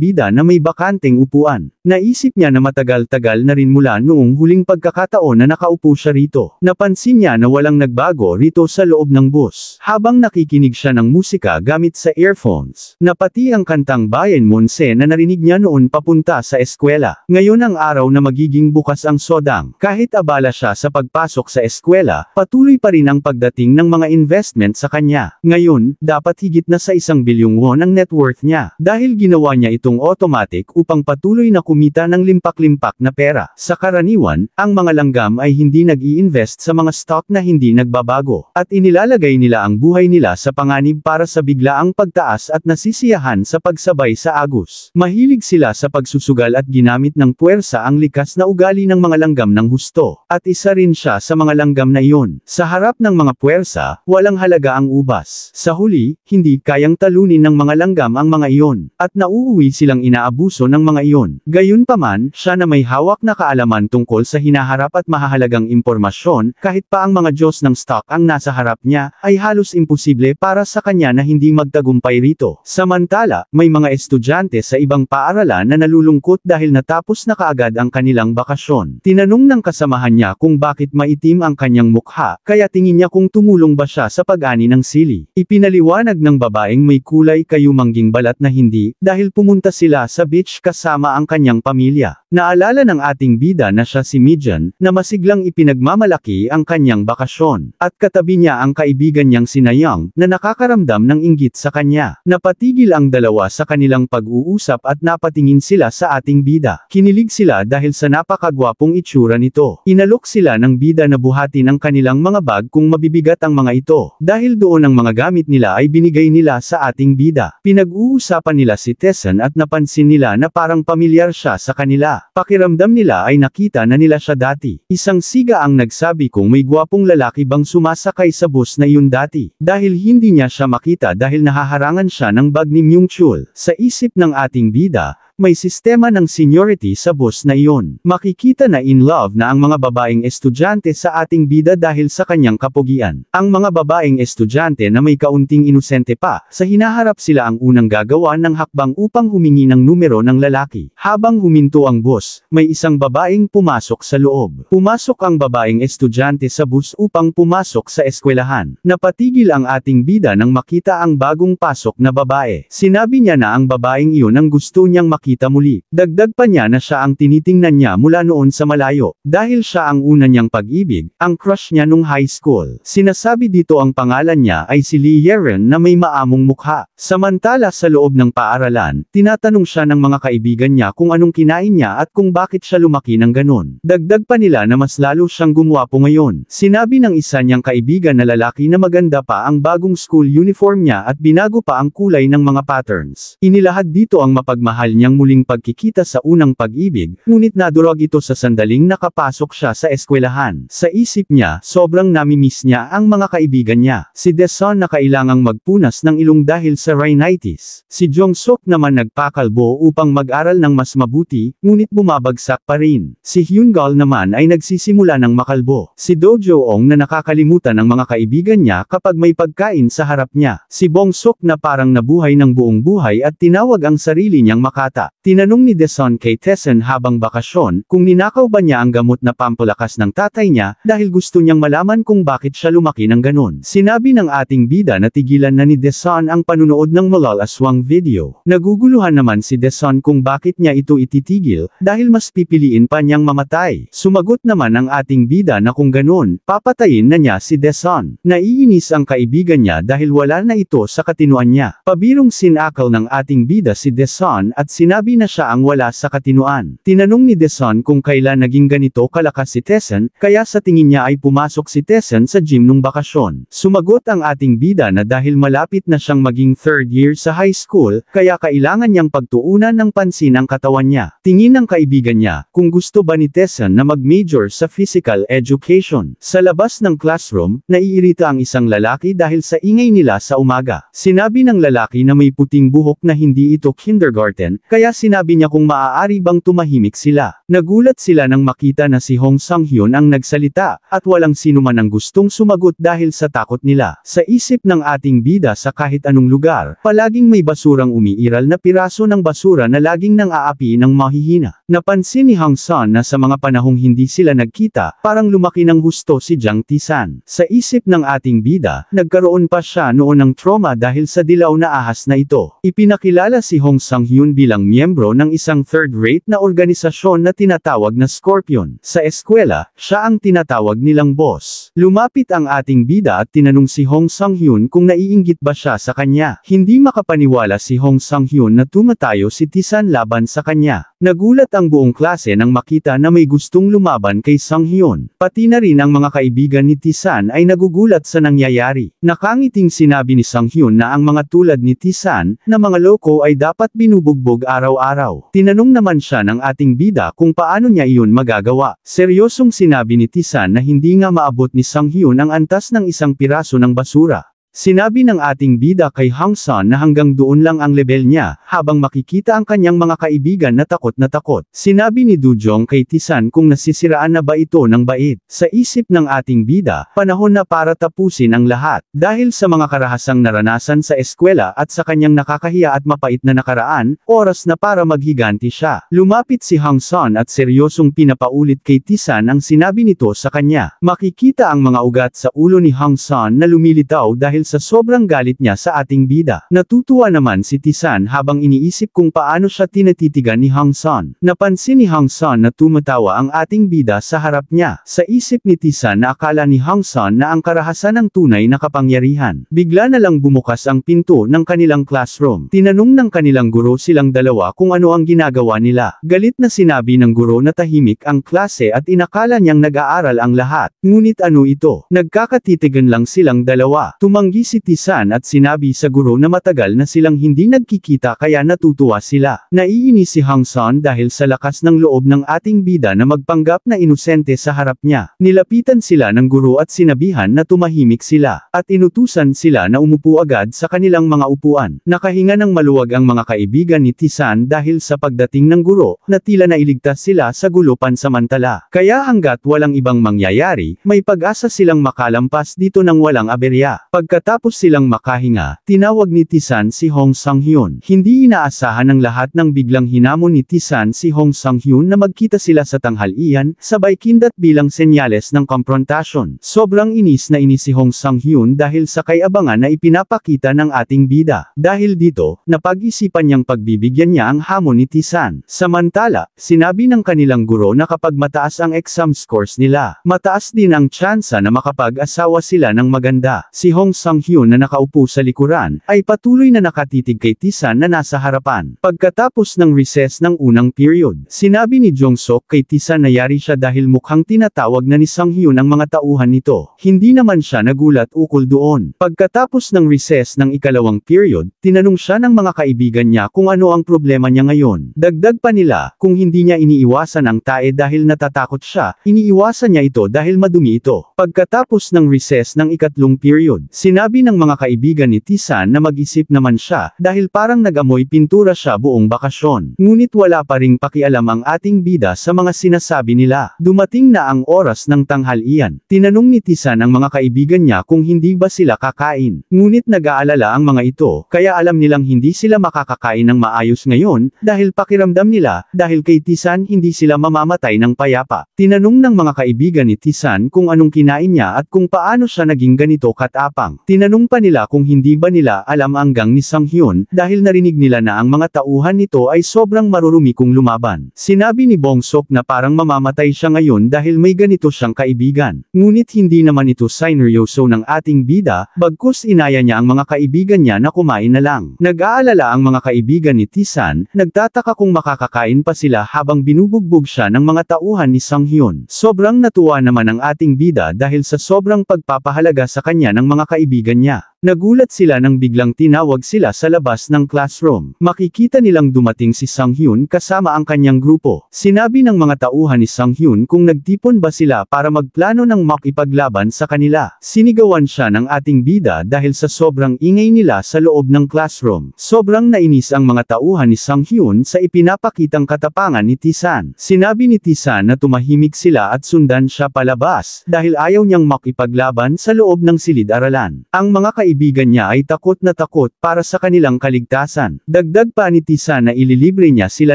bida na may bakanteng upuan. Naisip niya na matagal-tagal na rin mula noong huling pagkakataon na nakaupo siya rito. Napansin niya na walang nagbago rito sa loob ng bus. Habang nakikinig siya ng musika gamit sa earphones, napati ang kantang Bayan Monse na narinig niya noon papunta sa eskwela. Ngayon ang araw na magiging bukas ang sodang. Kahit abala siya sa pagpasok sa eskwela, patuloy pa rin ang pagdating ng mga investment sa kanya. Ngayon, dapat higit na sa 1 bilyong won ang net worth niya. Dahil ginawa niya itong automatic upang patuloy na kumita ng limpak-limpak na pera. Sa karaniwan, ang mga langgam ay hindi nag-i-invest sa mga stock na hindi nagbabago, at inilalagay nila ang buhay nila sa panganib para sa biglaang pagtaas at nasisiyahan sa pagsabay sa agos. Mahilig sila sa pagsusugal at ginamit ng puwersa ang likas na ugali ng mga langgam ng husto, at isa rin siya sa mga langgam na iyon. Sa harap ng mga puwersa, walang halaga ang ubas. Sa huli, hindi kayang talunin ng mga langgam ang mga iyon, at nauuwi silang inaabuso ng mga iyon. Gayunpaman, siya na may hawak na kaalaman tungkol sa hinaharap at mahahalagang impormasyon, kahit pa ang mga Diyos ng stock ang nasa harap niya, ay halos imposible para sa kanya na hindi magtagumpay rito. Samantala, may mga estudyante sa ibang paaralan na nalulungkot dahil natapos na kaagad ang kanilang bakasyon. Tinanong ng kasamahan niya kung bakit maitim ang kanyang mukha, kaya tingin niya kung tumulong ba siya sa pag-ani ng sili. Ipinaliwanag ng babaeng may kulay kayo mangging balat na hindi, dahil pumunta sila sa beach kasama ang kanyang pamilya. Naalala ng ating bida na siya si Mijan, na masiglang ipinagmamalaki ang kanyang bakasyon. At katabi niya ang kaibigan niyang si Nayang, na nakakaramdam ng inggit sa kanya. Napatigil ang dalawa sa kanilang pag-uusap at napatingin sila sa ating bida. Kinilig sila dahil sa napakagwapong itsura nito. Inalok sila ng bida na buhatin ang kanilang mga bag kung mabibigat ang mga ito. Dahil doon ang mga gamit nila ay binigay nila sa ating bida. Pinag-uusapan nila si Tessan at napansin nila na parang pamilyar siya sa kanila. Pakiramdam nila ay nakita na nila siya dati. Isang siga ang nagsabi kung may gwapong lalaki bang sumasakay sa bus na iyon dati. Dahil hindi niya siya makita dahil nahaharangan siya ng bag ni Myung-chul. Sa isip ng ating bida, may sistema ng seniority sa bus na iyon. Makikita na in love na ang mga babaeng estudyante sa ating bida dahil sa kanyang kapugian. Ang mga babaeng estudyante na may kaunting inosente pa, sa hinaharap sila ang unang gagawa ng hakbang upang humingi ng numero ng lalaki. Habang huminto ang bus, may isang babaeng pumasok sa loob. Pumasok ang babaeng estudyante sa bus upang pumasok sa eskwelahan. Napatigil ang ating bida nang makita ang bagong pasok na babae. Sinabi niya na ang babaeng iyon ang gusto niyang kita muli. Dagdag pa niya na siya ang tinitingnan niya mula noon sa malayo. Dahil siya ang una niyang pag-ibig, ang crush niya nung high school. Sinasabi dito ang pangalan niya ay si Lee Yeren na may maamong mukha. Samantala sa loob ng paaralan, tinatanong siya ng mga kaibigan niya kung anong kinain niya at kung bakit siya lumaki ng ganon. Dagdag pa nila na mas lalo siyang gumwapo ngayon. Sinabi ng isa niyang kaibigan na lalaki na maganda pa ang bagong school uniform niya at binago pa ang kulay ng mga patterns. Inilahad dito ang mapagmahal niyang muling pagkikita sa unang pag-ibig, ngunit nadurog ito sa sandaling nakapasok siya sa eskwelahan. Sa isip niya, sobrang namimiss niya ang mga kaibigan niya. Si Daesun na kailangang magpunas ng ilong dahil sa rhinitis. Si Jong-suk naman nagpakalbo upang mag-aral ng mas mabuti, ngunit bumabagsak pa rin. Si Hyun-gal naman ay nagsisimula ng makalbo. Si Do-joong na nakakalimutan ng mga kaibigan niya kapag may pagkain sa harap niya. Si Bong-suk na parang nabuhay ng buong buhay at tinawag ang sarili niyang Makata. Tinanong ni Daesun kay Tessan habang bakasyon kung ninakaw ba niya ang gamot na pampalakas ng tatay niya dahil gusto niyang malaman kung bakit siya lumaki ng ganon. Sinabi ng ating bida na tigilan na ni Daesun ang panunood ng Malal Aswang video. Naguguluhan naman si Daesun kung bakit niya ito ititigil dahil mas pipiliin pa niyang mamatay. Sumagot naman ang ating bida na kung ganon, papatayin na niya si Daesun. Naiinis ang kaibigan niya dahil wala na ito sa katinuan niya. Pabirong sinakal ng ating bida si Daesun at sinabi na siya ang wala sa katinuan. Tinanong ni Daesun kung kailan naging ganito kalakas si Tessan, kaya sa tingin niya ay pumasok si Tessan sa gym nung bakasyon. Sumagot ang ating bida na dahil malapit na siyang maging third year sa high school, kaya kailangan niyang pagtuunan ng pansin ang katawan niya. Tingin ng kaibigan niya, kung gusto ba ni Tessan na mag-major sa physical education. Sa labas ng classroom, naiirita ang isang lalaki dahil sa ingay nila sa umaga. Sinabi ng lalaki na may puting buhok na hindi ito kindergarten, kaya sinabi niya kung maaari bang tumahimik sila. Nagulat sila nang makita na si Hong Sang-hyun ang nagsalita, at walang sinuman ang gustong sumagot dahil sa takot nila. Sa isip ng ating bida sa kahit anong lugar, palaging may basurang umiiral na piraso ng basura na laging nang aapi ng mahihina. Napansin ni Hong San na sa mga panahong hindi sila nagkita, parang lumaki ng husto si Jang Tisan. Sa isip ng ating bida, nagkaroon pa siya noon ng trauma dahil sa dilaw na ahas na ito. Ipinakilala si Hong Sang-hyun bilang miyembro ng isang third-rate na organisasyon na tinatawag na Scorpion. Sa eskwela, siya ang tinatawag nilang boss. Lumapit ang ating bida at tinanong si Hong Sang-hyun kung naiinggit ba siya sa kanya. Hindi makapaniwala si Hong Sang-hyun na tumatayo si Tisan laban sa kanya. Nagulat ang buong klase nang makita na may gustong lumaban kay Sang-hyun. Pati na rin ang mga kaibigan ni Tisan ay nagugulat sa nangyayari. Nakangiting sinabi ni Sang-hyun na ang mga tulad ni Tisan, na mga loko ay dapat binubugbog araw-araw. Tinanong naman siya ng ating bida kung paano niya iyon magagawa. Seryosong sinabi ni Tisan na hindi nga maabot ni Sang-hyun ang antas ng isang piraso ng basura. Sinabi ng ating bida kay Hong San na hanggang doon lang ang level niya, habang makikita ang kanyang mga kaibigan na takot na takot. Sinabi ni Dujong kay Tisan kung nasisiraan na ba ito ng bait. Sa isip ng ating bida, panahon na para tapusin ang lahat. Dahil sa mga karahasang naranasan sa eskwela at sa kanyang nakakahiya at mapait na nakaraan, oras na para maghiganti siya. Lumapit si Hong San at seryosong pinapaulit kay Tisan ang sinabi nito sa kanya. Makikita ang mga ugat sa ulo ni Hong San na lumilitaw dahil dahil sa sobrang galit niya sa ating bida. Natutuwa naman si Tisan habang iniisip kung paano siya tinatitigan ni Hong Son. Napansin ni Hong Son na tumatawa ang ating bida sa harap niya. Sa isip ni Tisan na akala ni Hong Son na ang karahasan ng tunay na kapangyarihan. Bigla na lang bumukas ang pinto ng kanilang classroom. Tinanong ng kanilang guro silang dalawa kung ano ang ginagawa nila. Galit na sinabi ng guro na tahimik ang klase at inakala niyang nag-aaral ang lahat. Ngunit ano ito? Nagkakatitigan lang silang dalawa. Tumanggi si Tisan at sinabi sa guro na matagal na silang hindi nagkikita kaya natutuwa sila. Naiinis si Hong Son dahil sa lakas ng loob ng ating bida na magpanggap na inosente sa harap niya. Nilapitan sila ng guro at sinabihan na tumahimik sila, at inutusan sila na umupo agad sa kanilang mga upuan. Nakahinga ng maluwag ang mga kaibigan ni Tisan dahil sa pagdating ng guro, na tila nailigtas sila sa gulo pansamantala. Kaya hanggat walang ibang mangyayari, may pag-asa silang makalampas dito ng walang aberya. Pagkatapos silang makahinga, tinawag ni Tisan si Hong Sang-hyun. Hindi inaasahan ng lahat nang biglang hinamon ni Tisan si Hong Sang-hyun na magkita sila sa tanghalian, sabay kindat bilang senyales ng konfrontasyon. Sobrang inis na inis si Hong Sang-hyun dahil sa kay-abangan na ipinapakita ng ating bida. Dahil dito, napag-isipan niyang pagbibigyan niya ang hamon ni Tisan. Samantala, sinabi ng kanilang guro na kapag mataas ang exam scores nila, mataas din ang tsansa na makapag-asawa sila ng maganda. Si Hong Sang-hyun na nakaupo sa likuran, ay patuloy na nakatitig kay Tisan na nasa harapan. Pagkatapos ng recess ng unang period, sinabi ni Jong-sok kay Tisan na yari siya dahil mukhang tinatawag na ni Sang-hyun ang mga tauhan nito. Hindi naman siya nagulat ukol doon. Pagkatapos ng recess ng ikalawang period, tinanong siya ng mga kaibigan niya kung ano ang problema niya ngayon. Dagdag pa nila, kung hindi niya iniiwasan ang tae dahil natatakot siya, iniiwasan niya ito dahil madumi ito. Pagkatapos ng recess ng ikatlong period, sinabi ng mga kaibigan ni Tisan na mag-isip naman siya, dahil parang nag-amoy pintura siya buong bakasyon. Ngunit wala pa ring pakialam ang ating bida sa mga sinasabi nila. Dumating na ang oras ng tanghalian. Tinanong ni Tisan ang mga kaibigan niya kung hindi ba sila kakain. Ngunit nag-aalala ang mga ito, kaya alam nilang hindi sila makakakain ng maayos ngayon, dahil pakiramdam nila, dahil kay Tisan hindi sila mamamatay ng payapa. Tinanong ng mga kaibigan ni Tisan kung anong kinain niya at kung paano siya naging ganito katapang. Tinanong pa nila kung hindi ba nila alam ang gang ni Sang-hyun, dahil narinig nila na ang mga tauhan nito ay sobrang marurumi kung lumaban. Sinabi ni Bong-sok na parang mamamatay siya ngayon dahil may ganito siyang kaibigan. Ngunit hindi naman ito sineryoso ng ating bida, bagkus inaya niya ang mga kaibigan niya na kumain na lang. Nag-aalala ang mga kaibigan ni Tisan, nagtataka kung makakakain pa sila habang binubugbog siya ng mga tauhan ni Sang-hyun. Sobrang natuwa naman ang ating bida dahil sa sobrang pagpapahalaga sa kanya ng mga kaibigan niya. Nagulat sila nang biglang tinawag sila sa labas ng classroom. Makikita nilang dumating si Sang-hyun kasama ang kanyang grupo. Sinabi ng mga tauhan ni Sang-hyun kung nagtipon ba sila para magplano ng makipaglaban sa kanila. Sinigawan siya ng ating bida dahil sa sobrang ingay nila sa loob ng classroom. Sobrang nainis ang mga tauhan ni Sang-hyun sa ipinapakitang katapangan ni Tisan. Sinabi ni Tisan na tumahimik sila at sundan siya palabas dahil ayaw niyang makipaglaban sa loob ng silid-aralan. Ang mga kaibigan niya ay takot na takot para sa kanilang kaligtasan. Dagdag pa ni Tisan na ililibre niya sila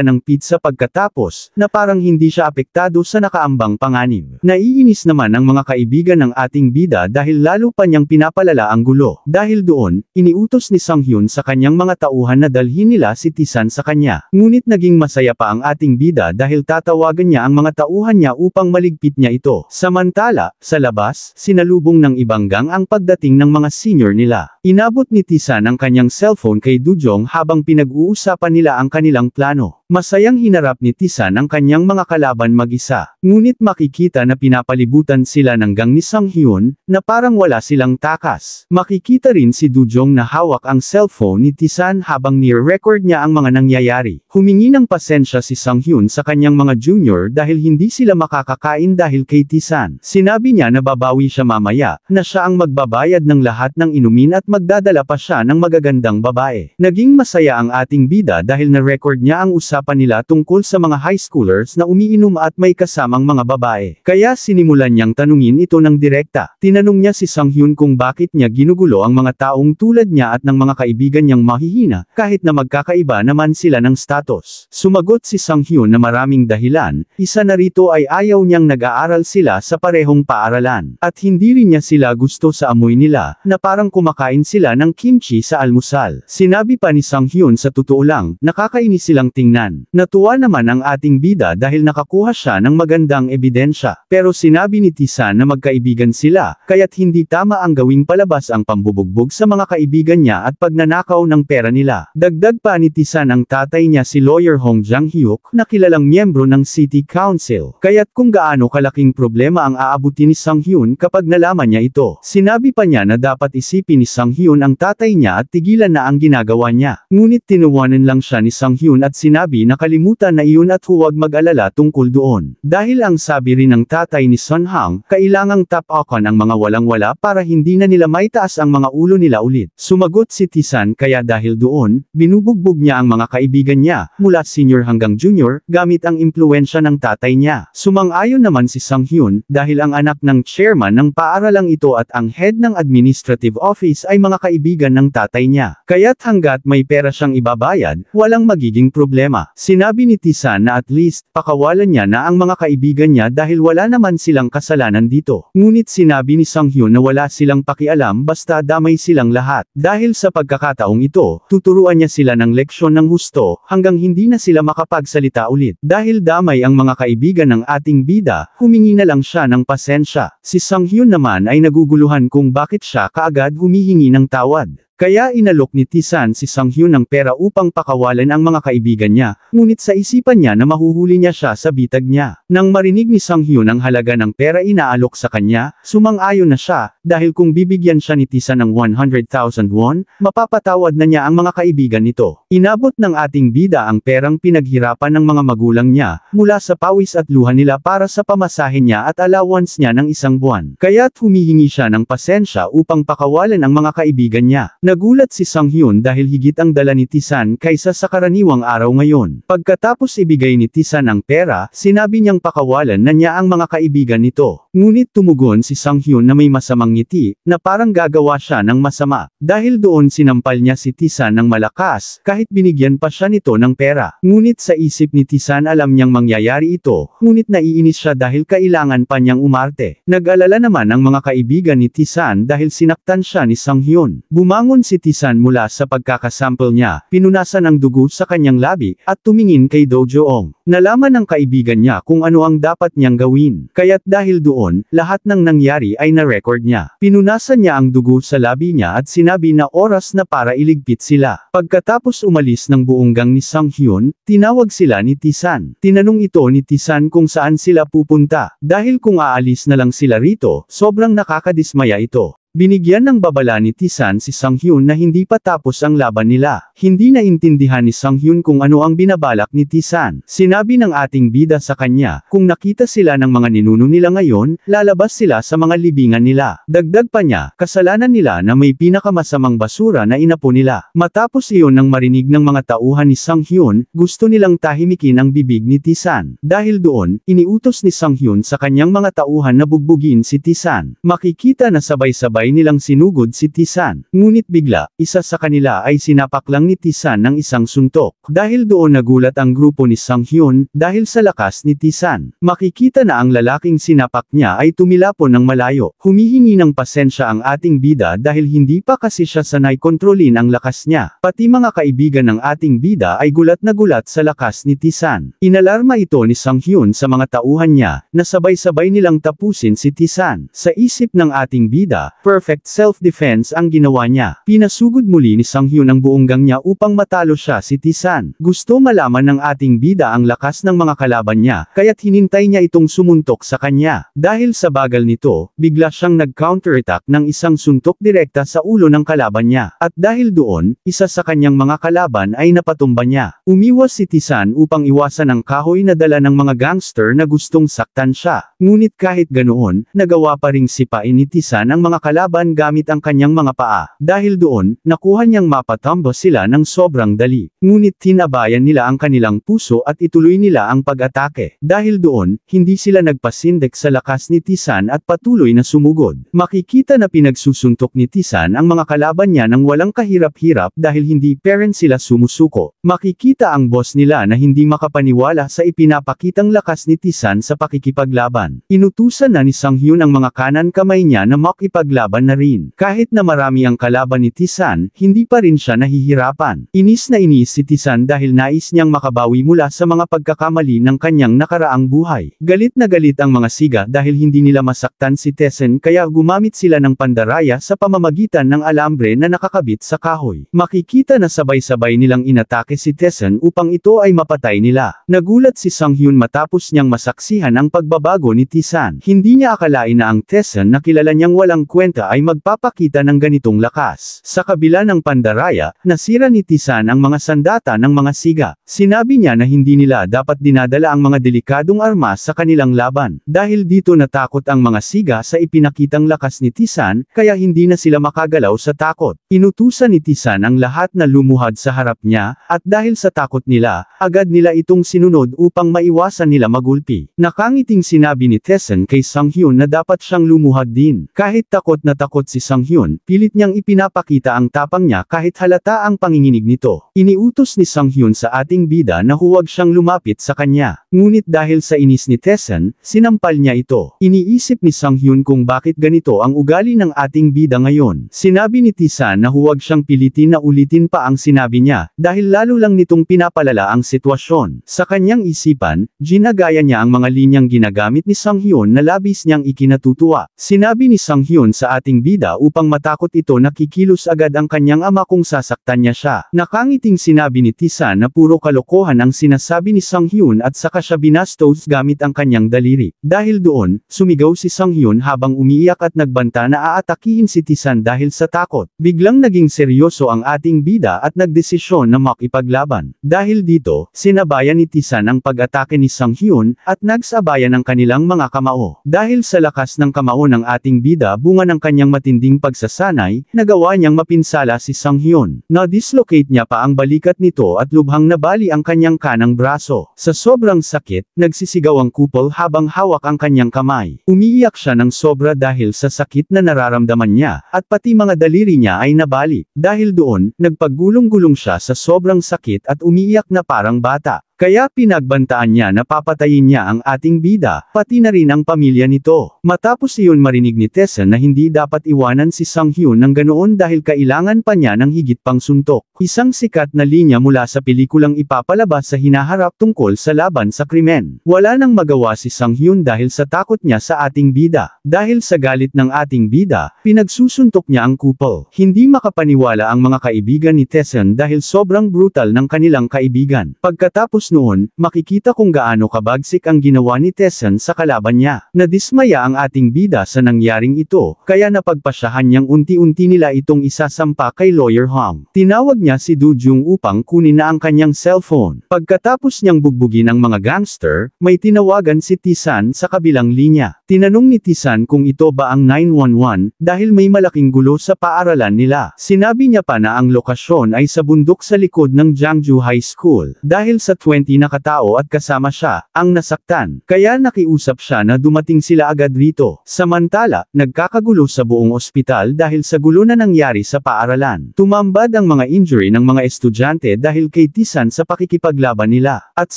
ng pizza pagkatapos, na parang hindi siya apektado sa nakaambang panganib. Naiinis naman ang mga kaibigan ng ating bida dahil lalo pa niyang pinapalala ang gulo. Dahil doon, iniutos ni Sang-hyun sa kanyang mga tauhan na dalhin nila si Tisan sa kanya. Ngunit naging masaya pa ang ating bida dahil tatawagan niya ang mga tauhan niya upang maligpit niya ito. Samantala, sa labas, sinalubong ng ibang gang ang pagdating ng mga senior nila. Inabot ni Tisan ang kanyang cellphone kay Dujong habang pinag-uusapan nila ang kanilang plano. Masayang hinarap ni Tisan ang kanyang mga kalaban mag-isa. Ngunit makikita na pinapalibutan sila ng gang ni Sang-hyun, na parang wala silang takas. Makikita rin si Dujong na hawak ang cellphone ni Tisan habang ni-record niya ang mga nangyayari. Humingi ng pasensya si Sang-hyun sa kanyang mga junior dahil hindi sila makakakain dahil kay Tisan. Sinabi niya na babawi siya mamaya, na siya ang magbabayad ng lahat ng inumin at magdadala pa siya ng magagandang babae. Naging masaya ang ating bida dahil na-record niya ang usapan pinag-uusapan nila tungkol sa mga high schoolers na umiinom at may kasamang mga babae. Kaya sinimulan niyang tanungin ito ng direkta. Tinanong niya si Sang-hyun kung bakit niya ginugulo ang mga taong tulad niya at ng mga kaibigan niyang mahihina, kahit na magkakaiba naman sila ng status. Sumagot si Sang-hyun na maraming dahilan, isa na rito ay ayaw niyang nag-aaral sila sa parehong paaralan. At hindi rin niya sila gusto sa amoy nila, na parang kumakain sila ng kimchi sa almusal. Sinabi pa ni Sang-hyun sa totoo lang, nakakainis silang tingnan. Natuwa naman ang ating bida dahil nakakuha siya ng magandang ebidensya. Pero sinabi ni Tisan na magkaibigan sila, kaya't hindi tama ang gawing palabas ang pambubugbog sa mga kaibigan niya at pagnanakaw ng pera nila. Dagdag pa ni Tisan ang tatay niya si Lawyer Hong Jang-hyuk na kilalang miyembro ng City Council. Kaya't kung gaano kalaking problema ang aabutin ni Sang-hyun kapag nalaman niya ito. Sinabi pa niya na dapat isipin ni Sang-hyun ang tatay niya at tigilan na ang ginagawa niya. Ngunit tinuwanan lang siya ni Sang-hyun at sinabi na kalimutan na iyon at huwag mag-alala tungkol doon. Dahil ang sabi rin ng tatay ni Sun Hang, kailangang tap-akan ang mga walang-wala para hindi na nila maitaas ang mga ulo nila ulit. Sumagot si Tisan kaya dahil doon, binubugbog niya ang mga kaibigan niya, mula senior hanggang junior, gamit ang impluensya ng tatay niya. Sumang-ayon naman si Sang-hyun, dahil ang anak ng chairman ng paaralang ito at ang head ng administrative office ay mga kaibigan ng tatay niya. Kaya't hanggat may pera siyang ibabayad, walang magiging problema. Sinabi ni Tisan na at least, pakawalan niya na ang mga kaibigan niya dahil wala naman silang kasalanan dito. Ngunit sinabi ni Sang-hyun na wala silang pakialam basta damay silang lahat. Dahil sa pagkakataong ito, tuturuan niya sila ng leksyon ng husto, hanggang hindi na sila makapagsalita ulit. Dahil damay ang mga kaibigan ng ating bida, humingi na lang siya ng pasensya. Si Sang-hyun naman ay naguguluhan kung bakit siya kaagad humihingi ng tawad. Kaya inalok ni Tisan si Sang-hyun ng pera upang pakawalan ang mga kaibigan niya, ngunit sa isipan niya na mahuhuli niya siya sa bitag niya. Nang marinig ni Sang-hyun ang halaga ng pera inaalok sa kanya, sumang-ayon na siya, dahil kung bibigyan siya ni Tisan ng 100,000 won, mapapatawad na niya ang mga kaibigan nito. Inabot ng ating bida ang perang pinaghirapan ng mga magulang niya, mula sa pawis at luha nila para sa pamasahe niya at allowance niya ng isang buwan. Kaya't humihingi siya ng pasensya upang pakawalan ang mga kaibigan niya. Nagulat si Sang-hyun dahil higit ang dala ni Tisan kaysa sa karaniwang araw ngayon. Pagkatapos ibigay ni Tisan ang pera, sinabi niyang pakawalan na niya ang mga kaibigan nito. Ngunit tumugon si Sang-hyun na may masamang ngiti, na parang gagawa siya ng masama. Dahil doon sinampal niya si Tisan ng malakas, kahit binigyan pa siya nito ng pera. Ngunit sa isip ni Tisan alam niyang mangyayari ito, ngunit naiinis siya dahil kailangan pa niyang umarte. Nag-alala naman ang mga kaibigan ni Tisan dahil sinaktan siya ni Sang-hyun. Bumangon si Tisan mula sa pagkakasample niya, pinunasan ang dugo sa kanyang labi, at tumingin kay Do Jo-ong. Nalaman ng kaibigan niya kung ano ang dapat niyang gawin. Kaya't dahil doon, lahat ng nangyari ay na-record niya. Pinunasan niya ang dugo sa labi niya at sinabi na oras na para iligpit sila. Pagkatapos umalis ng buong gang ni Sang-hyun, tinawag sila ni Tisan. Tinanong ito ni Tisan kung saan sila pupunta. Dahil kung aalis na lang sila rito, sobrang nakakadismaya ito. Binigyan ng babala ni Tisan si Sang-hyun na hindi pa tapos ang laban nila. Hindi naintindihan ni Sang-hyun kung ano ang binabalak ni Tisan. Sinabi ng ating bida sa kanya, kung nakita sila ng mga ninuno nila ngayon, lalabas sila sa mga libingan nila. Dagdag pa niya, kasalanan nila na may pinakamasamang basura na inapo nila. Matapos iyon nang marinig ng mga tauhan ni Sang-hyun, gusto nilang tahimikin ang bibig ni Tisan. Dahil doon, iniutos ni Sang-hyun sa kanyang mga tauhan na bugbugin si Tisan. Makikita na sabay-sabay nilang sinugod si Tisan. Ngunit bigla, isa sa kanila ay sinapak lang ni Tisan ng isang suntok. Dahil doon nagulat ang grupo ni Sang-hyun, dahil sa lakas ni Tisan. Makikita na ang lalaking sinapak niya ay tumilapon ng malayo. Humihingi ng pasensya ang ating bida dahil hindi pa kasi siya sanay kontrolin ang lakas niya. Pati mga kaibigan ng ating bida ay gulat na gulat sa lakas ni Tisan. Inalarma ito ni Sang-hyun sa mga tauhan niya, na sabay-sabay nilang tapusin si Tisan. Sa isip ng ating bida, perfect self-defense ang ginawa niya. Pinasugod muli ni Sang-hyun ang buong gang niya upang matalo siya si Tisan. Gusto malaman ng ating bida ang lakas ng mga kalaban niya, kaya't hinintay niya itong sumuntok sa kanya. Dahil sa bagal nito, bigla siyang nag-counterattack ng isang suntok direkta sa ulo ng kalaban niya. At dahil doon, isa sa kanyang mga kalaban ay napatumba niya. Umiwas si Tisan upang iwasan ang kahoy na dala ng mga gangster na gustong saktan siya. Ngunit kahit ganoon, nagawa pa ring sipain ni Tisan ang mga kalaban kalaban gamit ang kanyang mga paa. Dahil doon, nakuha niyang mapatumba sila ng sobrang dali. Ngunit tinabayan nila ang kanilang puso at ituloy nila ang pag-atake. Dahil doon, hindi sila nagpasindak sa lakas ni Tisan at patuloy na sumugod. Makikita na pinagsusuntok ni Tisan ang mga kalaban niya nang walang kahirap-hirap dahil hindi parent sila sumusuko. Makikita ang boss nila na hindi makapaniwala sa ipinapakitang lakas ni Tisan sa pakikipaglaban. Inutusan na ni Sang-hyun ang mga kanan kamay niya na makipaglaban na rin. Kahit na marami ang kalaban ni Tisan, hindi pa rin siya nahihirapan. Inis na inis si Tisan dahil nais niyang makabawi mula sa mga pagkakamali ng kanyang nakaraang buhay. Galit na galit ang mga siga dahil hindi nila masaktan si Tisan kaya gumamit sila ng pandaraya sa pamamagitan ng alambre na nakakabit sa kahoy. Makikita na sabay-sabay nilang inatake si Tisan upang ito ay mapatay nila. Nagulat si Sang-hyun matapos niyang masaksihan ang pagbabago ni Tisan. Hindi niya akalain na ang Tisan na kilala niyang walang kwenta ay magpapakita ng ganitong lakas. Sa kabila ng pandaraya, nasira ni Tisan ang mga sandata ng mga siga. Sinabi niya na hindi nila dapat dinadala ang mga delikadong armas sa kanilang laban. Dahil dito natakot ang mga siga sa ipinakitang lakas ni Tisan, kaya hindi na sila makagalaw sa takot. Inutusan ni Tisan ang lahat na lumuhad sa harap niya, at dahil sa takot nila, agad nila itong sinunod upang maiwasan nila magulpi. Nakangiting sinabi ni Tisan kay Sang-hyun na dapat siyang lumuhad din. Kahit takot na takot si Sang-hyun, pilit niyang ipinapakita ang tapang niya kahit halata ang panginginig nito. Iniutos ni Sang-hyun sa ating bida na huwag siyang lumapit sa kanya. Ngunit dahil sa inis ni Tisan, sinampal niya ito. Iniisip ni Sang-hyun kung bakit ganito ang ugali ng ating bida ngayon. Sinabi ni Tisan na huwag siyang pilitin na ulitin pa ang sinabi niya, dahil lalo lang nitong pinapalala ang sitwasyon. Sa kanyang isipan, ginagaya niya ang mga linyang ginagamit ni Sang-hyun na labis niyang ikinatutuwa. Sinabi ni Sang-hyun sa ating bida upang matakot ito na kikilos agad ang kanyang ama kung sasaktan niya siya. Nakangiting sinabi ni Tisan na puro kalokohan ang sinasabi ni Sang-hyun at saka siya binastos gamit ang kanyang daliri. Dahil doon, sumigaw si Sang-hyun habang umiiyak at nagbanta na aatakihin si Tisan dahil sa takot. Biglang naging seryoso ang ating bida at nagdesisyon na makipaglaban. Dahil dito, sinabayan ni Tisan ang pag-atake ni Sang-hyun at nagsabayan ang kanilang mga kamao. Dahil sa lakas ng kamao ng ating bida bunga ng kanyang matinding pagsasanay, nagawa niyang mapinsala si Sang-hyun. Na-dislocate niya pa ang balikat nito at lubhang nabali ang kanyang kanang braso. Sa sobrang sakit, nagsisigaw ang couple habang hawak ang kanyang kamay. Umiiyak siya ng sobra dahil sa sakit na nararamdaman niya, at pati mga daliri niya ay nabali. Dahil doon, nagpagulong-gulong siya sa sobrang sakit at umiiyak na parang bata. Kaya pinagbantaan niya na papatayin niya ang ating bida, pati na rin ang pamilya nito. Matapos iyon marinig ni Tisan na hindi dapat iwanan si Sang-hyun ng ganoon dahil kailangan pa niya ng higit pang suntok. Isang sikat na linya mula sa pelikulang ipapalabas sa hinaharap tungkol sa laban sa krimen. Wala nang magawa si Sang-hyun dahil sa takot niya sa ating bida. Dahil sa galit ng ating bida, pinagsusuntok niya ang couple. Hindi makapaniwala ang mga kaibigan ni Tisan dahil sobrang brutal ng kanilang kaibigan. Pagkatapos noon, makikita kung gaano kabagsik ang ginawa ni Tisan sa kalaban niya. Nadismaya ang ating bida sa nangyaring ito, kaya napagpasyahan niyang unti-unti nila itong isasampa kay Lawyer Hong. Tinawag niya si Do Jung upang kunin na ang kanyang cellphone. Pagkatapos niyang bugbugin ang mga gangster, may tinawagan si Tisan sa kabilang linya. Tinanong ni Tisan kung ito ba ang 911, dahil may malaking gulo sa paaralan nila. Sinabi niya pa na ang lokasyon ay sa bundok sa likod ng Jiangju High School. Dahil sa 20 na katao at kasama siya, ang nasaktan. Kaya nakiusap siya na dumating sila agad rito. Samantala, nagkakagulo sa buong ospital dahil sa gulo na nangyari sa paaralan. Tumambad ang mga injury ng mga estudyante dahil kay Tisan sa pakikipaglaban nila. At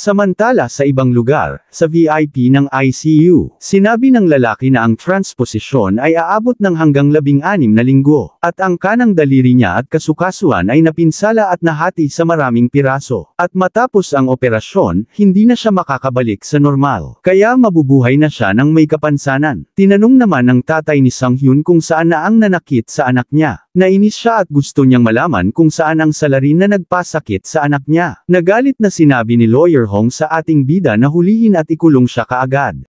samantala sa ibang lugar, sa VIP ng ICU, sinabi ng lalaki na ang transposisyon ay aabot ng hanggang 16 na linggo. At ang kanang daliri niya at kasukasuan ay napinsala at nahati sa maraming piraso. At matapos ang operasyon, hindi na siya makakabalik sa normal. Kaya mabubuhay na siya ng may kapansanan. Tinanong naman ng tatay ni Sang-hyun kung saan na ang nanakit sa anak niya. Nainis siya at gusto niyang malaman kung saan ang salarin na nagpasakit sa anak niya. Nagalit na sinabi ni Lawyer Hong sa ating bida na hulihin at ikulong siya kaagad.